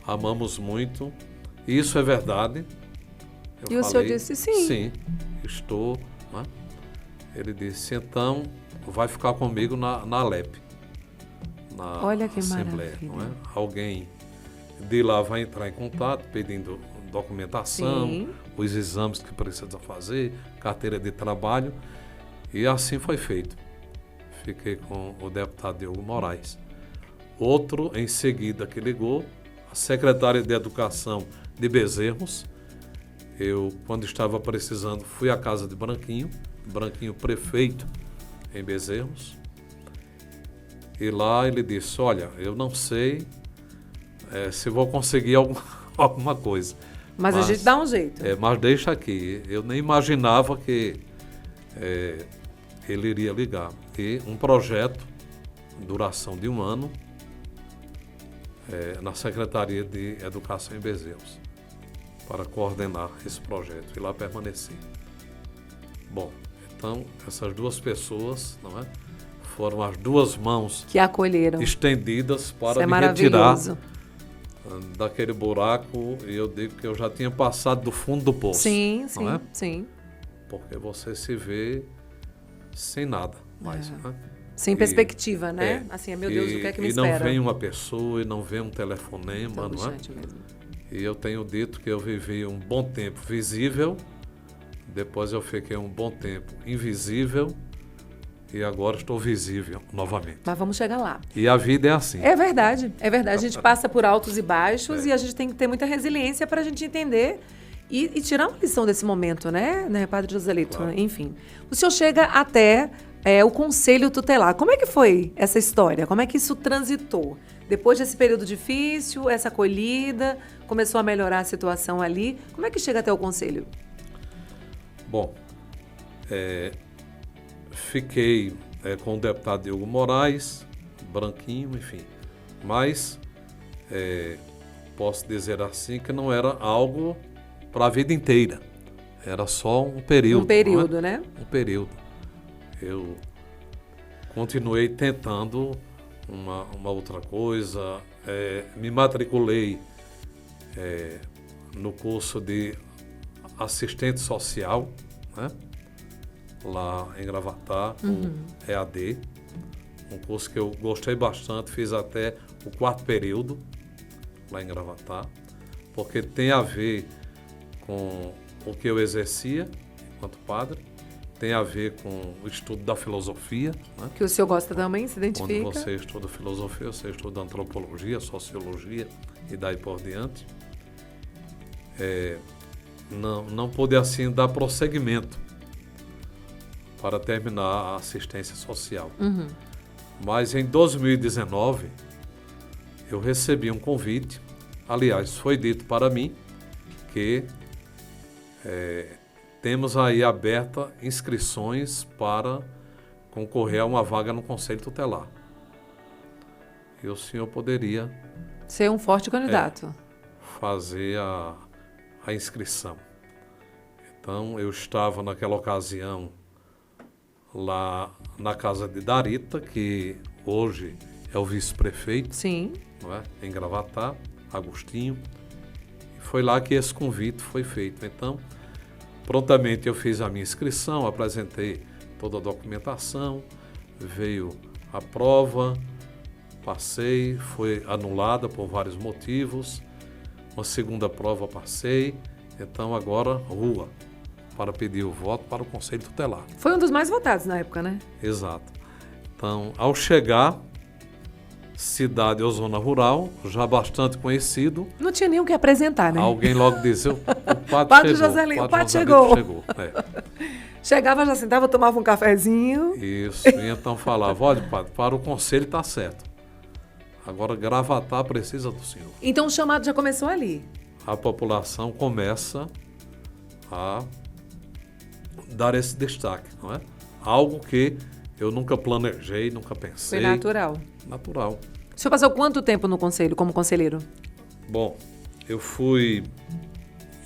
amamos muito, e isso é verdade. E o senhor disse sim. Sim, estou. Né? Ele disse, então vai ficar comigo na Alep, na Olha que Assembleia. maravilha. Não é? Alguém de lá vai entrar em contato pedindo documentação, Sim. os exames que precisa fazer, carteira de trabalho, e assim foi feito. Fiquei com o deputado Diogo Moraes. Outro, em seguida, que ligou, a secretária de Educação de Bezerros. Eu, quando estava precisando, fui à casa de Branquinho prefeito em Bezerros. E lá ele disse, olha, eu não sei se vou conseguir alguma coisa. Mas a gente dá um jeito. Mas deixa aqui, eu nem imaginava que ele iria ligar. E um projeto, duração de 1 ano, na Secretaria de Educação em Bezerros, para coordenar esse projeto, e lá permaneci. Bom, então, essas duas pessoas, não é, foram as duas mãos Que acolheram. estendidas para Isso me é retirar maravilhoso. daquele buraco, e eu digo que eu já tinha passado do fundo do poço. Sim, não sim, é? sim. Porque você se vê sem nada mais. Né? Sem perspectiva, né? Assim, meu Deus, o que é que me espera? E não vem uma pessoa, e não vem um telefonema, Então, não é? mesmo. E eu tenho dito que eu vivi um bom tempo visível, depois eu fiquei um bom tempo invisível, e agora estou visível novamente. Mas vamos chegar lá. E a vida é assim. É verdade, é verdade. A gente passa por altos e baixos e a gente tem que ter muita resiliência para a gente entender e tirar uma lição desse momento, né, Padre Joselito? Claro. Enfim, o senhor chega até o Conselho Tutelar. Como é que foi essa história? Como é que isso transitou? Depois desse período difícil, essa acolhida, começou a melhorar a situação ali. Como é que chega até o Conselho? Bom, fiquei com o deputado Diogo Moraes, Branquinho, enfim. Mas posso dizer assim que não era algo para a vida inteira. Era só um período. Um período, não é? né? Um período. Eu continuei tentando uma outra coisa. Me matriculei no curso de assistente social, né? Lá em Gravatá, o EAD, um curso que eu gostei bastante, fiz até o 4º período lá em Gravatá, porque tem a ver com o que eu exercia enquanto padre, tem a ver com o estudo da filosofia, né? Que o senhor gosta também, se identifica? Quando você estuda filosofia, você estuda antropologia, sociologia e daí por diante. Não pude assim dar prosseguimento para terminar a assistência social. Mas em 2019 eu recebi um convite, aliás, foi dito para mim que temos aí aberta inscrições para concorrer a uma vaga no Conselho Tutelar. e o senhor poderia Ser um forte candidato. fazer a inscrição. Então, eu estava naquela ocasião lá na casa de Darita, que hoje é o vice-prefeito, Sim. não é? Em Gravatá, Agostinho. E foi lá que esse convite foi feito. Então, prontamente eu fiz a minha inscrição, apresentei toda a documentação, veio a prova, passei, foi anulada por vários motivos. Uma segunda prova passei, então agora rua, para pedir o voto para o Conselho Tutelar. Foi um dos mais votados na época, né? Exato. Então, ao chegar, cidade ou zona rural, já bastante conhecido, Não tinha nem o que apresentar, né? alguém logo dizia, o padre Padre chegou. Joselito, o padre Joselito chegou. É. Chegava, já sentava, tomava um cafezinho. Isso, e então falava, olha, padre, para o conselho está certo. Agora Gravatá precisa do senhor. Então o chamado já começou ali. A população começa a dar esse destaque, não é? Algo que eu nunca planejei, nunca pensei. Foi natural. Natural. O senhor passou quanto tempo no conselho, como conselheiro? Bom, eu fui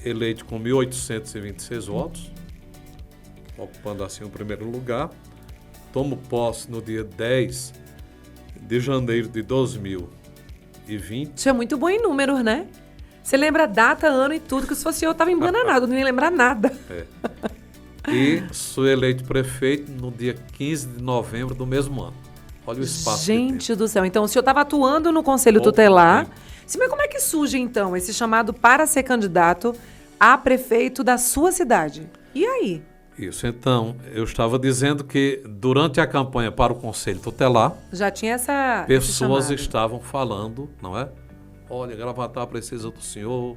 eleito com 1.826 votos, ocupando assim o primeiro lugar. Tomo posse no dia 10 de janeiro de 2020. Isso é muito bom em números, né? Você lembra a data, ano e tudo, que se fosse eu estava embananado, não ia lembrar nada. E sou eleito prefeito no dia 15 de novembro do mesmo ano. Olha o espaço. Gente do céu, então o senhor estava atuando no Conselho Tutelar. Sim, mas como é que surge, então, esse chamado para ser candidato a prefeito da sua cidade? E aí? Isso, então, eu estava dizendo que durante a campanha para o Conselho Tutelar, Já tinha esse pessoas chamado. estavam falando, não é? Olha, Gravatá precisa do senhor.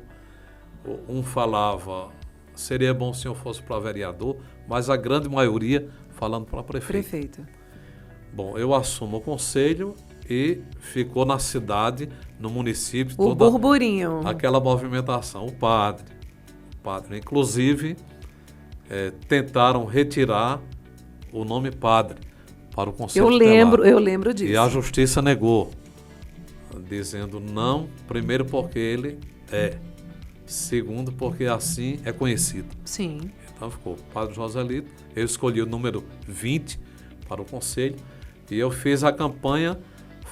Um falava, seria bom se o senhor fosse para vereador, mas a grande maioria falando para prefeito. Bom, eu assumo o conselho e ficou na cidade, no município, O toda burburinho. aquela movimentação. O padre, inclusive, tentaram retirar o nome padre para o conselho tutelar. Eu lembro disso. E a justiça negou, dizendo não, primeiro porque ele é, segundo porque assim é conhecido. Sim. Então ficou Padre Joselito, eu escolhi o número 20 para o conselho e eu fiz a campanha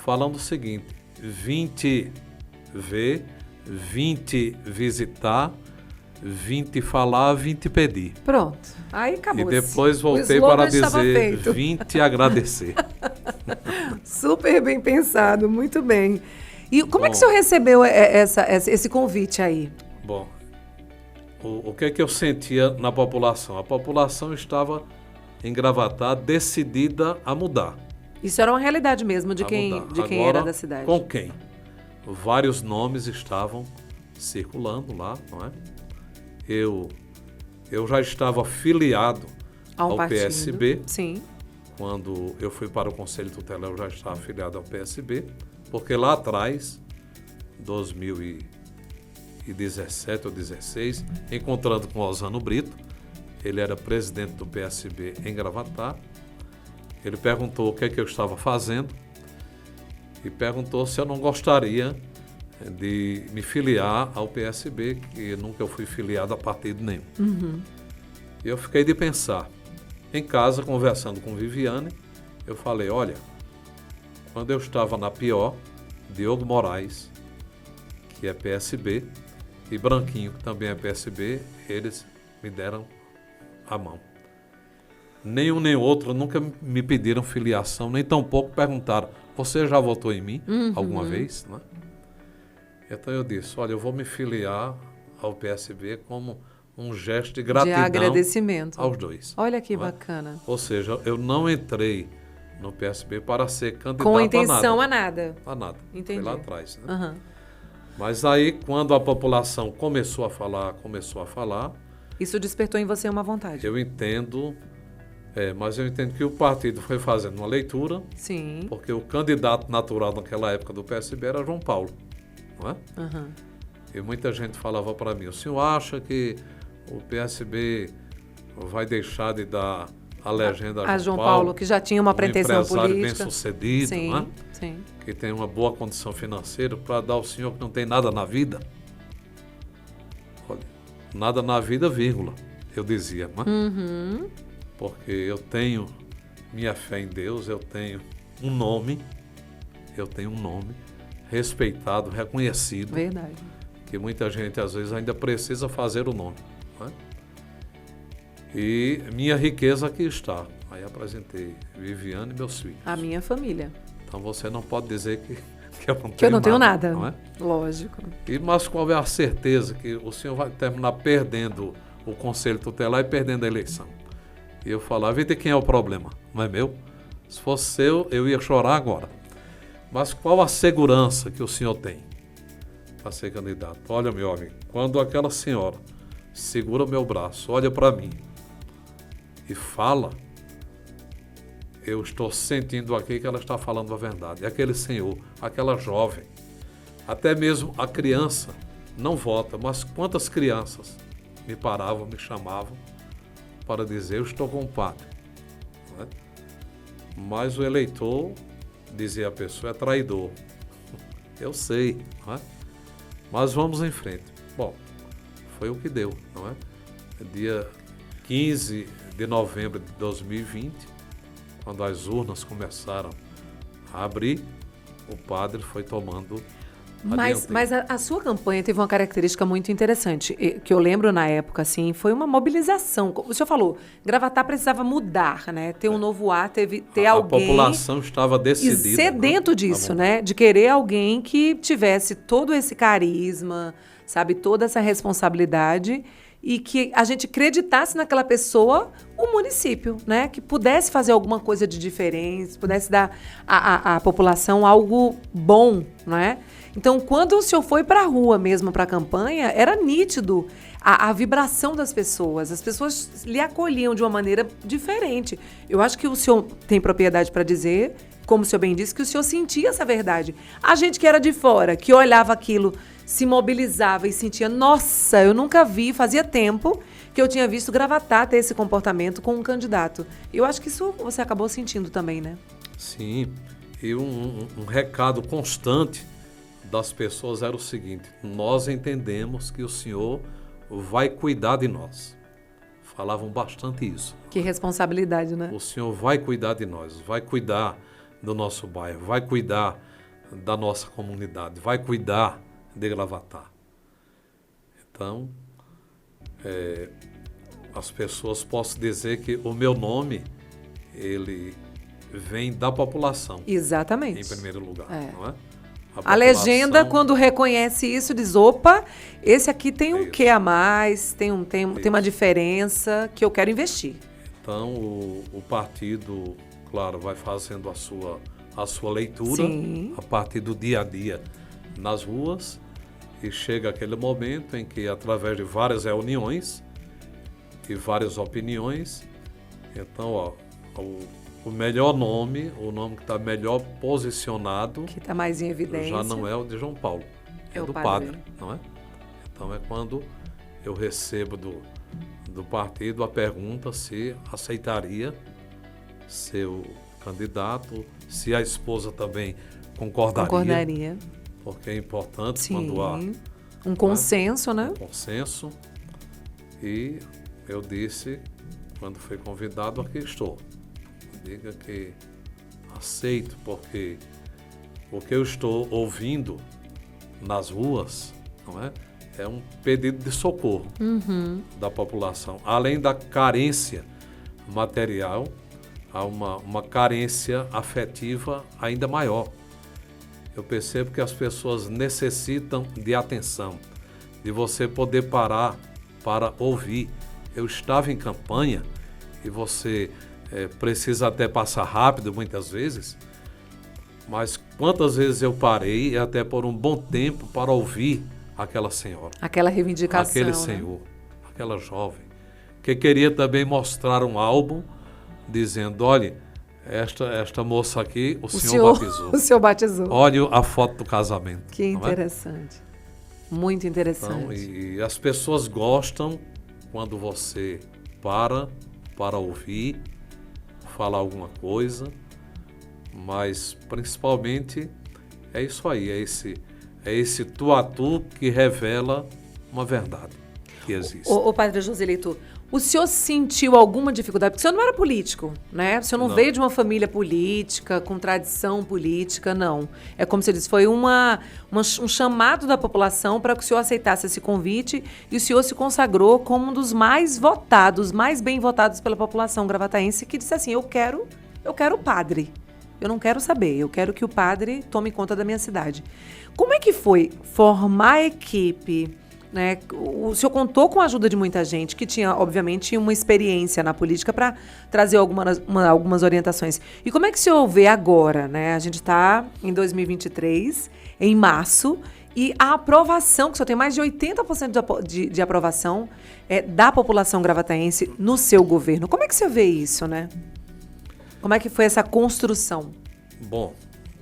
falando o seguinte, 20 ver, 20 visitar, 20 falar, 20 pedir. Pronto. Aí acabou. E depois voltei para dizer 20 agradecer. Super bem pensado, muito bem. E como é que o senhor recebeu esse convite aí? Bom, o que é que eu sentia na população? A população estava em Gravatá decidida a mudar. Isso era uma realidade mesmo de quem Agora, era da cidade. Com quem? Vários nomes estavam circulando lá, não é? Eu já estava filiado ao partido. PSB. Sim. Quando eu fui para o Conselho Tutelar, eu já estava afiliado ao PSB, porque lá atrás, 2017 ou 2016, encontrando com Osano Brito, ele era presidente do PSB em Gravatá, ele perguntou o que é que eu estava fazendo e perguntou se eu não gostaria de me filiar ao PSB, que nunca eu fui filiado a partido nenhum. Uhum. E eu fiquei de pensar. Em casa, conversando com Viviane, eu falei, olha, quando eu estava na pior, Diogo Moraes, que é PSB, e Branquinho, que também é PSB, eles me deram a mão. Nenhum nem outro nunca me pediram filiação, nem tampouco perguntaram, você já votou em mim alguma vez? Né? Então eu disse, olha, eu vou me filiar ao PSB como um gesto de gratidão, de agradecimento aos dois. Olha que não é? bacana. Ou seja, eu não entrei no PSB para ser candidato Com intenção a nada. a nada. Entendi. Foi lá atrás. Né? Uhum. Mas aí, quando a população começou a falar, Isso despertou em você uma vontade. eu entendo, mas eu entendo que o partido foi fazendo uma leitura, Sim. porque o candidato natural naquela época do PSB era João Paulo. Não é? Uhum. E muita gente falava para mim, o senhor acha que o PSB vai deixar de dar a legenda A João Paulo, que já tinha uma pretensão empresário política. bem-sucedido, Sim, né? sim. Que tem uma boa condição financeira, para dar ao senhor que não tem nada na vida. Olha, nada na vida, vírgula, eu dizia, né? Uhum. Porque eu tenho minha fé em Deus, eu tenho um nome respeitado, reconhecido, Verdade. que muita gente às vezes ainda precisa fazer o nome, né? E minha riqueza aqui está. Aí apresentei Viviane e meus filhos. A minha família. Então você não pode dizer que eu não tenho nada. Que eu não tenho nada. Não é? Lógico. Mas qual é a certeza que o senhor vai terminar perdendo o conselho tutelar e perdendo a eleição? E eu falava, vê quem é o problema, não é meu? Se fosse seu, eu ia chorar agora. Mas qual a segurança que o senhor tem para ser candidato? Olha, meu amigo, quando aquela senhora segura meu braço, olha para mim e fala, eu estou sentindo aqui que ela está falando a verdade. E aquele senhor, aquela jovem, até mesmo a criança não vota, mas quantas crianças me paravam, me chamavam para dizer, eu estou com o padre. Não é? Mas o eleitor, dizia a pessoa, é traidor. Eu sei, não é? Mas vamos em frente. Bom, foi o que deu, não é? Dia 15 de novembro de 2020, quando as urnas começaram a abrir, o padre foi tomando Mas a sua campanha teve uma característica muito interessante, que eu lembro na época, assim, foi uma mobilização. O senhor falou, Gravatá precisava mudar, né? Ter um novo ar, ter alguém... A população estava decidida. E sedento disso, né? De querer alguém que tivesse todo esse carisma, sabe? Toda essa responsabilidade e que a gente acreditasse naquela pessoa, o município, né? Que pudesse fazer alguma coisa de diferente, pudesse dar à população algo bom, né? Então, quando o senhor foi para a rua mesmo, para a campanha, era nítido a vibração das pessoas. As pessoas lhe acolhiam de uma maneira diferente. Eu acho que o senhor tem propriedade para dizer, como o senhor bem disse, que o senhor sentia essa verdade. A gente que era de fora, que olhava aquilo, se mobilizava e sentia, nossa, eu nunca vi, fazia tempo que eu tinha visto Gravatá ter esse comportamento com um candidato. Eu acho que isso você acabou sentindo também, né? Sim, e um recado constante das pessoas era o seguinte, nós entendemos que o senhor vai cuidar de nós. Falavam bastante isso. Que responsabilidade, né? O senhor vai cuidar de nós, vai cuidar do nosso bairro, vai cuidar da nossa comunidade, vai cuidar de Gravatá. Então, as pessoas posso dizer que o meu nome, ele vem da população. Exatamente. Em primeiro lugar, não é? A legenda, quando reconhece isso, diz, opa, esse aqui tem um quê a mais, tem uma diferença que eu quero investir. Então, o partido, claro, vai fazendo a sua leitura. Sim. A partir do dia a dia nas ruas e chega aquele momento em que, através de várias reuniões e várias opiniões, então, o melhor nome, o nome que está melhor posicionado... Que está mais em evidência. Já não é o de João Paulo, é do padre, não é? Então é quando eu recebo do partido a pergunta se aceitaria ser o candidato, se a esposa também concordaria. Concordaria. Porque é importante. Sim, quando há um consenso, né? Um consenso. E eu disse, quando fui convidado, aqui estou. Diga que aceito, porque o que eu estou ouvindo nas ruas, não é? É um pedido de socorro da população. Além da carência material, há uma carência afetiva ainda maior. Eu percebo que as pessoas necessitam de atenção, de você poder parar para ouvir. Eu estava em campanha e você precisa até passar rápido muitas vezes, mas quantas vezes eu parei, até por um bom tempo, para ouvir aquela senhora. Aquela reivindicação. Aquele senhor, aquela jovem, que queria também mostrar um álbum, dizendo, olha, esta moça aqui, o senhor batizou. O senhor batizou. Olha a foto do casamento. Que interessante. Muito interessante. Então, e as pessoas gostam quando você para ouvir falar alguma coisa, mas principalmente é isso aí, é esse tu a tu que revela uma verdade que existe. Ô padre Joselito, o senhor sentiu alguma dificuldade? Porque o senhor não era político, né? O senhor não veio de uma família política, com tradição política, não. É como você disse, foi um chamado da população para que o senhor aceitasse esse convite e o senhor se consagrou como um dos mais votados, mais bem votados pela população gravataense, que disse assim, eu quero o padre. Eu não quero saber, eu quero que o padre tome conta da minha cidade. Como é que foi formar a equipe, né? O senhor contou com a ajuda de muita gente que tinha, obviamente, uma experiência na política para trazer algumas orientações. E como é que o senhor vê agora, né? A gente está em 2023, em março, e a aprovação, que o senhor tem mais de 80% de aprovação da população gravataense no seu governo. Como é que o senhor vê isso, né? Como é que foi essa construção? Bom,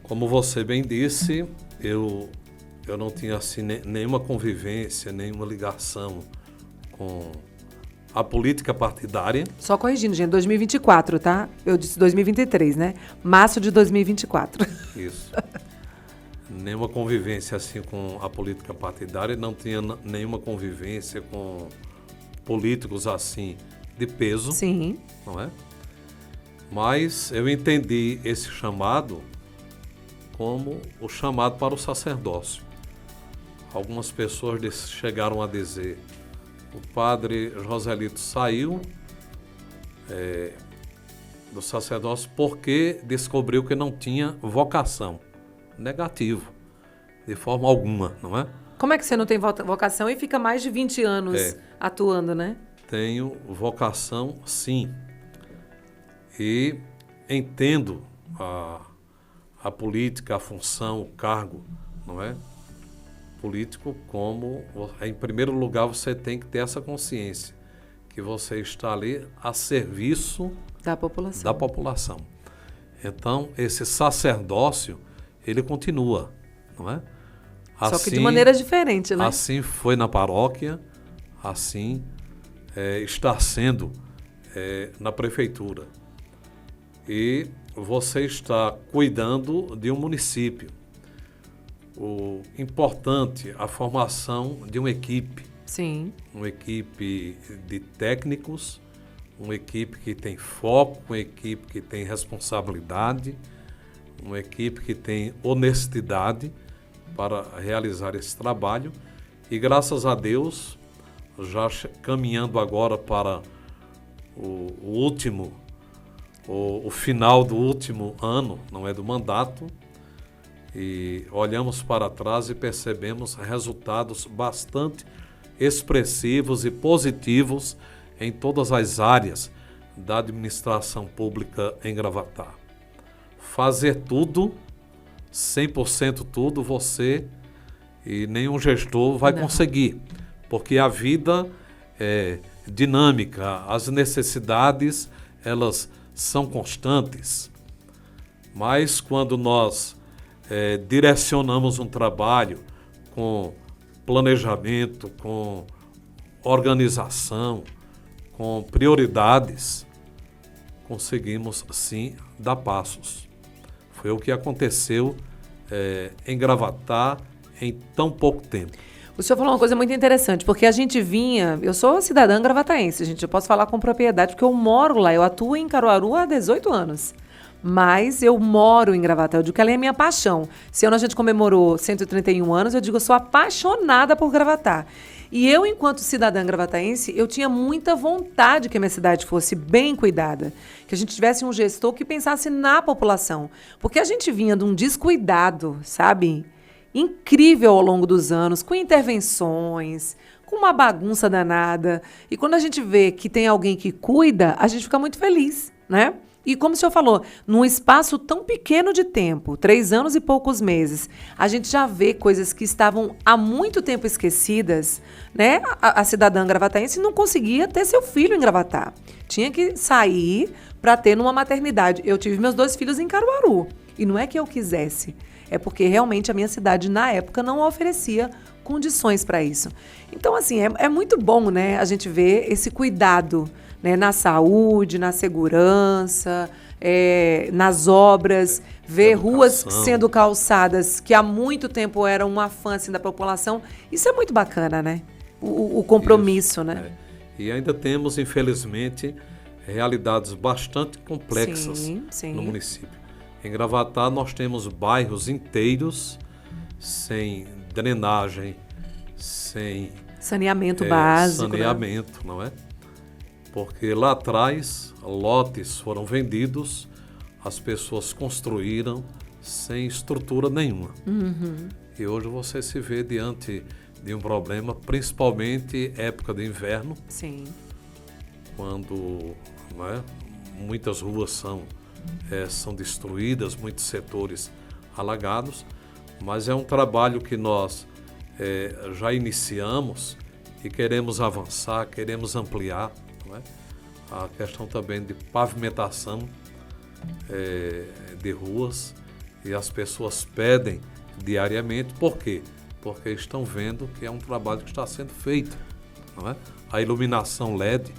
como você bem disse, eu não tinha assim, nenhuma convivência, nenhuma ligação com a política partidária. Só corrigindo, gente, 2024, tá? Eu disse 2023, né? Março de 2024. Isso. Nenhuma convivência assim com a política partidária, não tinha nenhuma convivência com políticos assim de peso. Sim. Não é? Mas eu entendi esse chamado como o chamado para o sacerdócio. Algumas pessoas chegaram a dizer, o padre Joselito saiu do sacerdócio porque descobriu que não tinha vocação. Negativo, de forma alguma, não é? Como é que você não tem vocação e fica mais de 20 anos atuando, né? Tenho vocação, sim. E entendo a política, a função, o cargo, não é? Político como, em primeiro lugar, você tem que ter essa consciência que você está ali a serviço da população. Então, esse sacerdócio, ele continua, não é? Só que de maneira diferente, né? Assim foi na paróquia, assim está sendo na prefeitura. E você está cuidando de um município. O importante, a formação de uma equipe. Sim. Uma equipe de técnicos, uma equipe que tem foco, uma equipe que tem responsabilidade, uma equipe que tem honestidade para realizar esse trabalho. E graças a Deus, já caminhando agora para o final do último ano, não é, do mandato, e olhamos para trás e percebemos resultados bastante expressivos e positivos em todas as áreas da administração pública em Gravatá. Fazer tudo, 100% tudo, você e nenhum gestor vai conseguir, porque a vida é dinâmica, as necessidades, elas são constantes, mas quando nós direcionamos um trabalho com planejamento, com organização, com prioridades, conseguimos sim dar passos. Foi o que aconteceu em Gravatá em tão pouco tempo. O senhor falou uma coisa muito interessante, porque a gente eu sou cidadã gravataense, gente, eu posso falar com propriedade, porque eu moro lá, eu atuo em Caruaru há 18 anos, mas eu moro em Gravatá, eu digo que ela é minha paixão. Se a gente comemorou 131 anos, eu digo que eu sou apaixonada por Gravatá. E eu, enquanto cidadã gravataense, eu tinha muita vontade que a minha cidade fosse bem cuidada, que a gente tivesse um gestor que pensasse na população, porque a gente vinha de um descuidado, sabe? Incrível ao longo dos anos, com intervenções, com uma bagunça danada. E quando a gente vê que tem alguém que cuida, a gente fica muito feliz, né? E como o senhor falou, num espaço tão pequeno de tempo, 3 anos e poucos meses, a gente já vê coisas que estavam há muito tempo esquecidas, né? A cidadã gravataense não conseguia ter seu filho em Gravatá. Tinha que sair para ter numa maternidade. Eu tive meus 2 filhos em Caruaru. E não é que eu quisesse, é porque realmente a minha cidade, na época, não oferecia condições para isso. Então, assim, é muito bom, né, a gente ver esse cuidado, né, na saúde, na segurança, nas obras, ver ruas sendo calçadas que há muito tempo eram uma afã assim, da população. Isso é muito bacana, né? O compromisso, né? E ainda temos, infelizmente, realidades bastante complexas no município. Em Gravatá, nós temos bairros inteiros sem drenagem, sem saneamento básico. Saneamento, não é? Porque lá atrás, lotes foram vendidos, as pessoas construíram sem estrutura nenhuma. E hoje você se vê diante de um problema, principalmente época de inverno, quando, não é, muitas ruas são destruídas, muitos setores alagados, mas é um trabalho que nós já iniciamos e queremos avançar, queremos ampliar, não é? A questão também de pavimentação de ruas, e as pessoas pedem diariamente. Por quê? Porque estão vendo que é um trabalho que está sendo feito, não é? A iluminação LED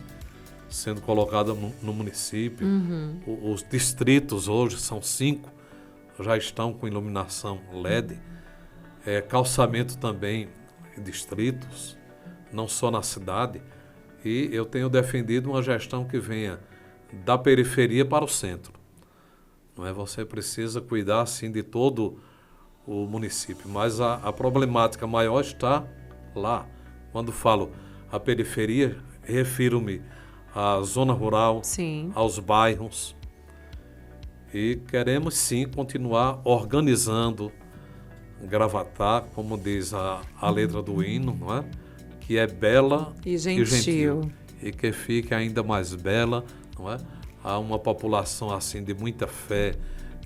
sendo colocada no município. Os distritos hoje, são 5, já estão com iluminação LED. Calçamento também em distritos, não só na cidade. E eu tenho defendido uma gestão que venha da periferia para o centro. Não é? Você precisa cuidar, sim, de todo o município, mas a problemática maior está lá. Quando falo a periferia, refiro-me à zona rural, aos bairros. E queremos, sim, continuar organizando Gravatá, como diz a letra do hino, não é? Que é bela e gentil. E que fique ainda mais bela, não é? Há uma população assim de muita fé,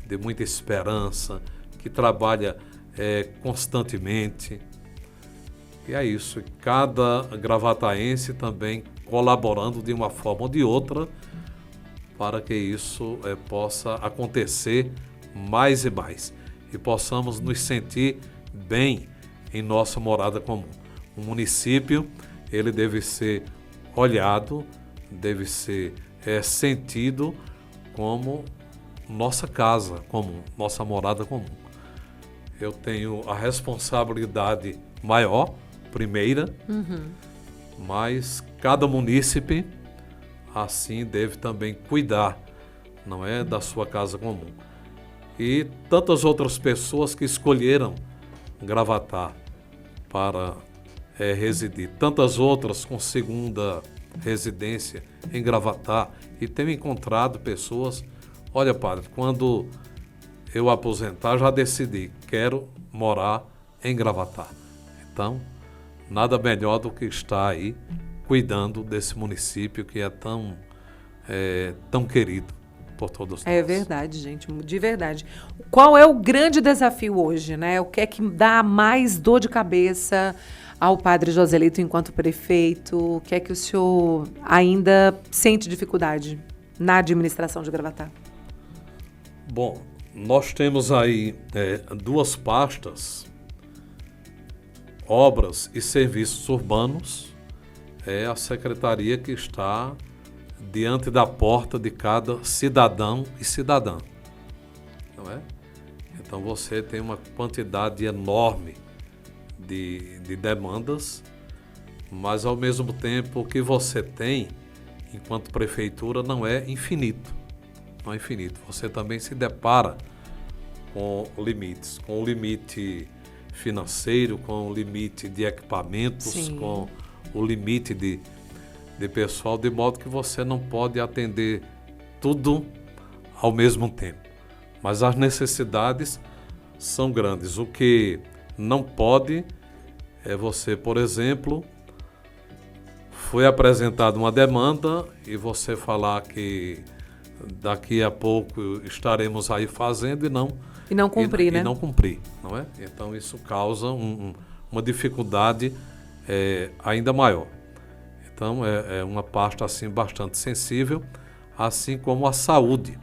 de muita esperança, que trabalha constantemente. E é isso. Cada gravataense também colaborando de uma forma ou de outra para que isso possa acontecer mais e mais. E possamos nos sentir bem em nossa morada comum. O município, ele deve ser olhado, deve ser sentido como nossa casa comum, nossa morada comum. Eu tenho a responsabilidade maior, primeira, mas cada munícipe assim deve também cuidar, não é, da sua casa comum. E tantas outras pessoas que escolheram Gravatá para residir, tantas outras com segunda residência em Gravatá, e tenho encontrado pessoas, olha, padre, quando eu aposentar já decidi, quero morar em Gravatá. Então, nada melhor do que estar aí cuidando desse município que é tão querido por todos nós. É verdade, gente, de verdade. Qual é o grande desafio hoje, né? O que é que dá mais dor de cabeça ao padre Joselito enquanto prefeito? O que é que o senhor ainda sente dificuldade na administração de Gravatá? Bom, nós temos aí 2 pastas, obras e serviços urbanos. É a secretaria que está diante da porta de cada cidadão e cidadã, não é? Então você tem uma quantidade enorme de demandas, mas ao mesmo tempo o que você tem enquanto prefeitura não é infinito. Não é infinito. Você também se depara com limites, com o limite financeiro, com o limite de equipamentos, com o limite de pessoal, de modo que você não pode atender tudo ao mesmo tempo. Mas as necessidades são grandes. O que não pode é você, por exemplo, foi apresentada uma demanda e você falar que daqui a pouco estaremos aí fazendo e não cumprir, né? E não cumprir, não é? Então isso causa uma dificuldade ainda maior. Então é uma pasta assim bastante sensível, assim como a saúde.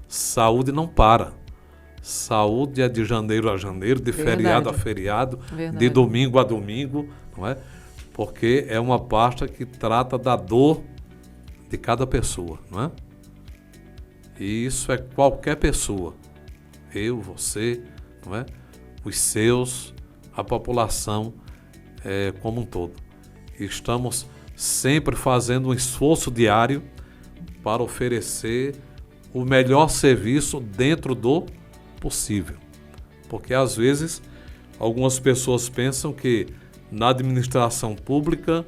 Saúde não para. Saúde é de janeiro a janeiro, de Verdade. feriado a feriado, Verdade. de domingo a domingo, não é? Porque é uma pasta que trata da dor de cada pessoa, não é? E isso é qualquer pessoa. Eu, você, não é? Os seus, a população como um todo. E estamos sempre fazendo um esforço diário para oferecer o melhor serviço dentro do possível. Porque às vezes algumas pessoas pensam que na administração pública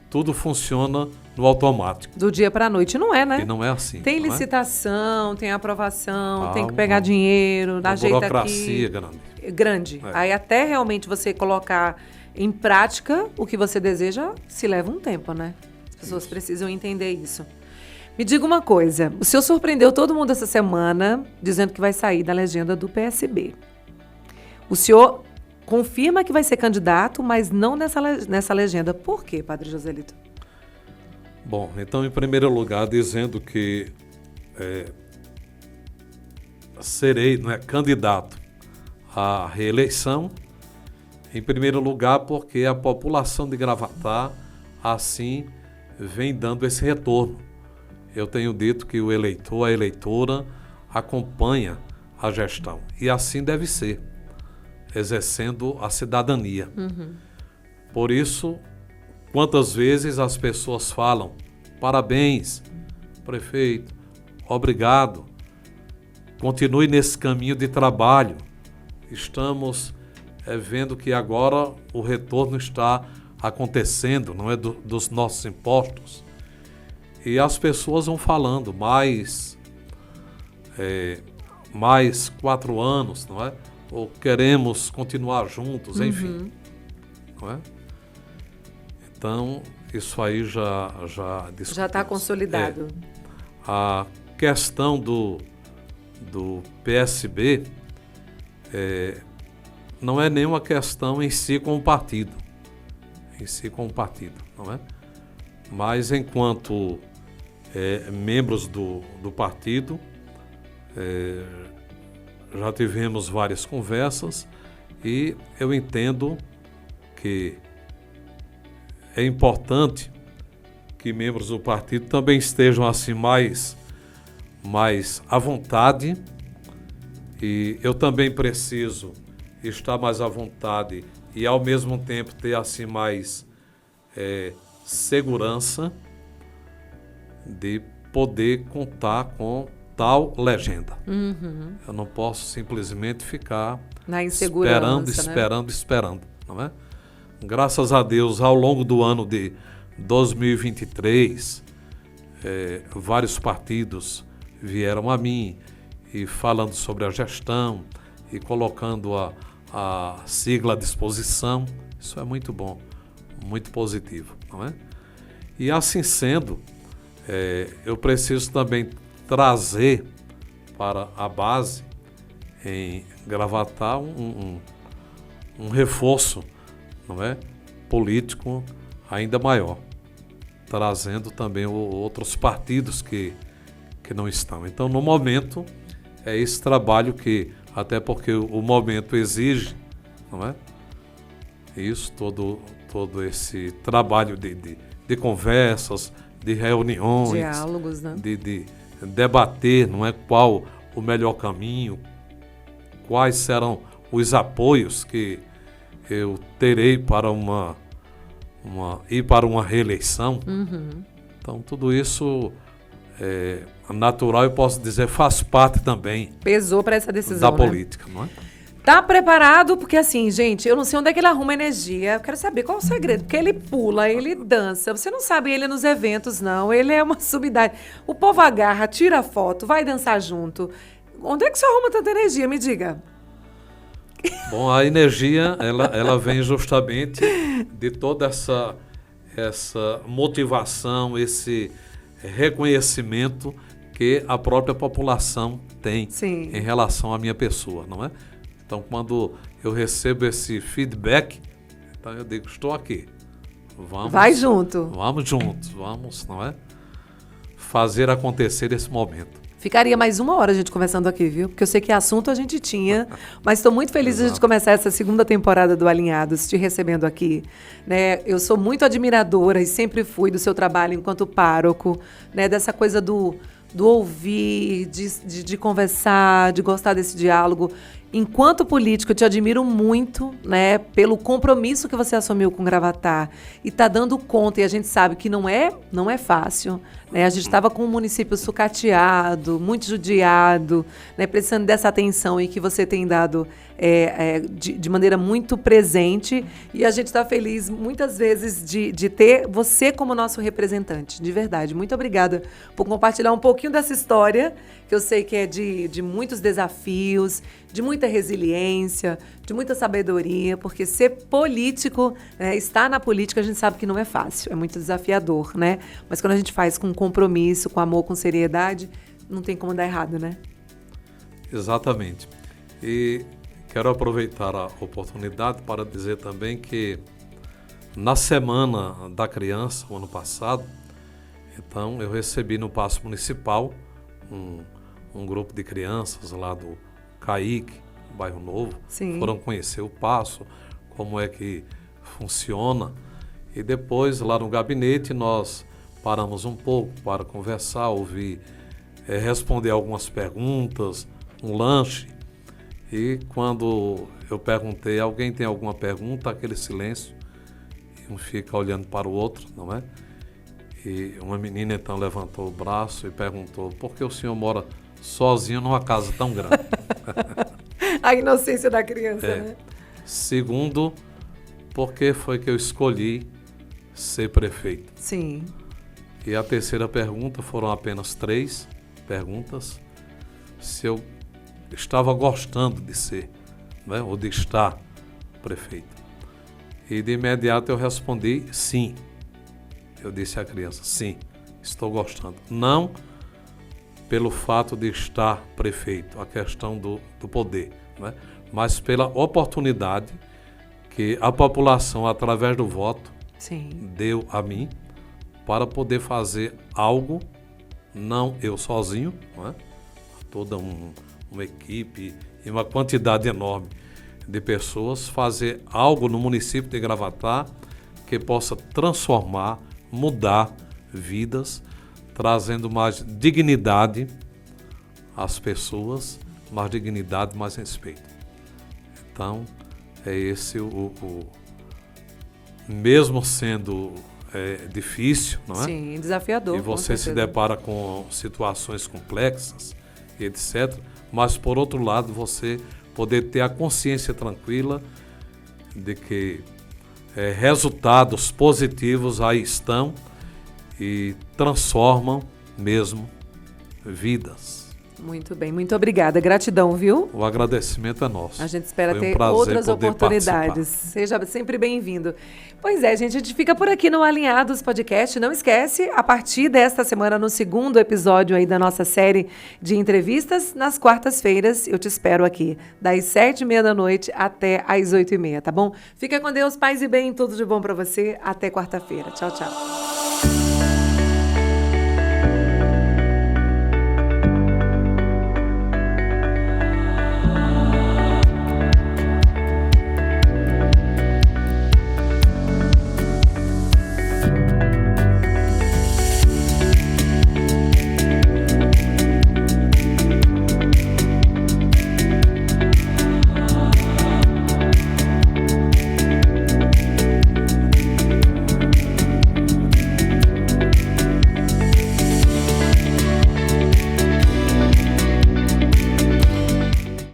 tudo funciona no automático. Do dia para a noite. Não é, né? E não é assim. Tem não é? licitação, tem aprovação, tem que Não, pegar não. dinheiro, dar A jeito aqui. burocracia grande. Grande. É. Aí até realmente você colocar em prática o que você deseja, se leva um tempo, né? As pessoas precisam entender isso. Me diga uma coisa, o senhor surpreendeu todo mundo essa semana dizendo que vai sair da legenda do PSB. O senhor confirma que vai ser candidato, mas não nessa legenda. Por quê, Padre Joselito? Bom, então em primeiro lugar dizendo que serei candidato à reeleição, em primeiro lugar porque a população de Gravatá assim vem dando esse retorno. Eu tenho dito que o eleitor, a eleitora acompanha a gestão e assim deve ser, exercendo a cidadania. Por isso, quantas vezes as pessoas falam: parabéns, prefeito, obrigado, continue nesse caminho de trabalho. Estamos vendo que agora o retorno está acontecendo, não é, dos nossos impostos. E as pessoas vão falando mais 4 anos, não é? Ou queremos continuar juntos, enfim. Não é? Então, isso aí já discutimos. Já está consolidado. A questão do PSB não é nenhuma questão em si com o partido. Não é? Mas enquanto membros do partido, já tivemos várias conversas e eu entendo que é importante que membros do partido também estejam assim mais à vontade, e eu também preciso estar mais à vontade e ao mesmo tempo ter assim mais segurança de poder contar com tal legenda. Eu não posso simplesmente ficar Na insegurança, esperando, não é? Graças a Deus, ao longo do ano de 2023, vários partidos vieram a mim e falando sobre a gestão e colocando a sigla à disposição. Isso é muito bom, muito positivo, não é? E assim sendo, eu preciso também trazer para a base em Gravatá um reforço, não é, político ainda maior, trazendo também outros partidos que não estão. Então, no momento, é esse trabalho que, até porque o momento exige, não é? Isso, todo esse trabalho de conversas, de reuniões, diálogos, né? de debater, não é, qual o melhor caminho, quais serão os apoios que eu terei para ir para uma reeleição. Então, tudo isso é natural, eu posso dizer, faz parte também Pesou para essa decisão, da né? política, não é? Tá preparado? Porque assim, gente, eu não sei onde é que ele arruma energia. Eu quero saber qual é o segredo. Porque ele pula, ele dança. Você não sabe ele nos eventos, não. Ele é uma subidade. O povo agarra, tira foto, vai dançar junto. Onde é que você arruma tanta energia? Me diga. Bom, a energia, ela vem justamente de toda essa motivação, esse reconhecimento que a própria população tem Sim. em relação à minha pessoa, não é? Então, quando eu recebo esse feedback, então eu digo, estou aqui. Vai junto. Vamos juntos, vamos, não é? Fazer acontecer esse momento. Ficaria mais 1 hora a gente conversando aqui, viu? Porque eu sei que assunto a gente tinha, mas estou muito feliz de a gente começar essa segunda temporada do Alinhados, te recebendo aqui. Né? Eu sou muito admiradora e sempre fui do seu trabalho enquanto pároco, né? Dessa coisa do ouvir, de conversar, de gostar desse diálogo. Enquanto político, eu te admiro muito, né, pelo compromisso que você assumiu com Gravatá e está dando conta, e a gente sabe que não é fácil, né? A gente estava com um município sucateado, muito judiado, né, precisando dessa atenção e que você tem dado de maneira muito presente, e a gente está feliz muitas vezes de ter você como nosso representante, de verdade. Muito obrigada por compartilhar um pouquinho dessa história, que eu sei que é de muitos desafios, de muita resiliência, de muita sabedoria, porque ser político, né, estar na política, a gente sabe que não é fácil, é muito desafiador, né? Mas quando a gente faz com compromisso, com amor, com seriedade, não tem como dar errado, né? Exatamente. E quero aproveitar a oportunidade para dizer também que na Semana da Criança, o ano passado, então eu recebi no Paço Municipal um grupo de crianças lá do Caique, Bairro Novo. Sim. Foram conhecer o Paço, como é que funciona. E depois, lá no gabinete, nós paramos um pouco para conversar, ouvir, responder algumas perguntas, um lanche. E quando eu perguntei, alguém tem alguma pergunta, aquele silêncio, e um fica olhando para o outro, não é? E uma menina então levantou o braço e perguntou: por que o senhor mora sozinho numa casa tão grande? A inocência da criança, né? Segundo, por que foi que eu escolhi ser prefeito? Sim. E a terceira pergunta, foram apenas 3 perguntas, se eu estava gostando de ser, né, ou de estar prefeito. E de imediato eu respondi sim. Eu disse à criança: sim, estou gostando. Não pelo fato de estar prefeito, a questão do poder, né? Mas pela oportunidade que a população, através do voto, Sim. deu a mim para poder fazer algo, não eu sozinho, não é? Toda uma equipe e uma quantidade enorme de pessoas, fazer algo no município de Gravatá que possa transformar, mudar vidas, trazendo mais dignidade às pessoas, mais dignidade, mais respeito. Então, é esse mesmo sendo difícil, não é? Sim, desafiador. E você se depara com situações complexas, etc. Mas, por outro lado, você poder ter a consciência tranquila de que resultados positivos aí estão e transformam mesmo vidas. Muito bem, muito obrigada. Gratidão, viu? O agradecimento é nosso. A gente espera Foi um ter prazer outras poder oportunidades. participar. Seja sempre bem-vindo. Pois é, gente, a gente fica por aqui no Alinhados Podcast. Não esquece, a partir desta semana, no segundo episódio aí da nossa série de entrevistas, nas quartas-feiras, eu te espero aqui, das 7h30 da noite até às 8h30, tá bom? Fica com Deus, paz e bem, tudo de bom pra você. Até quarta-feira. Tchau, tchau.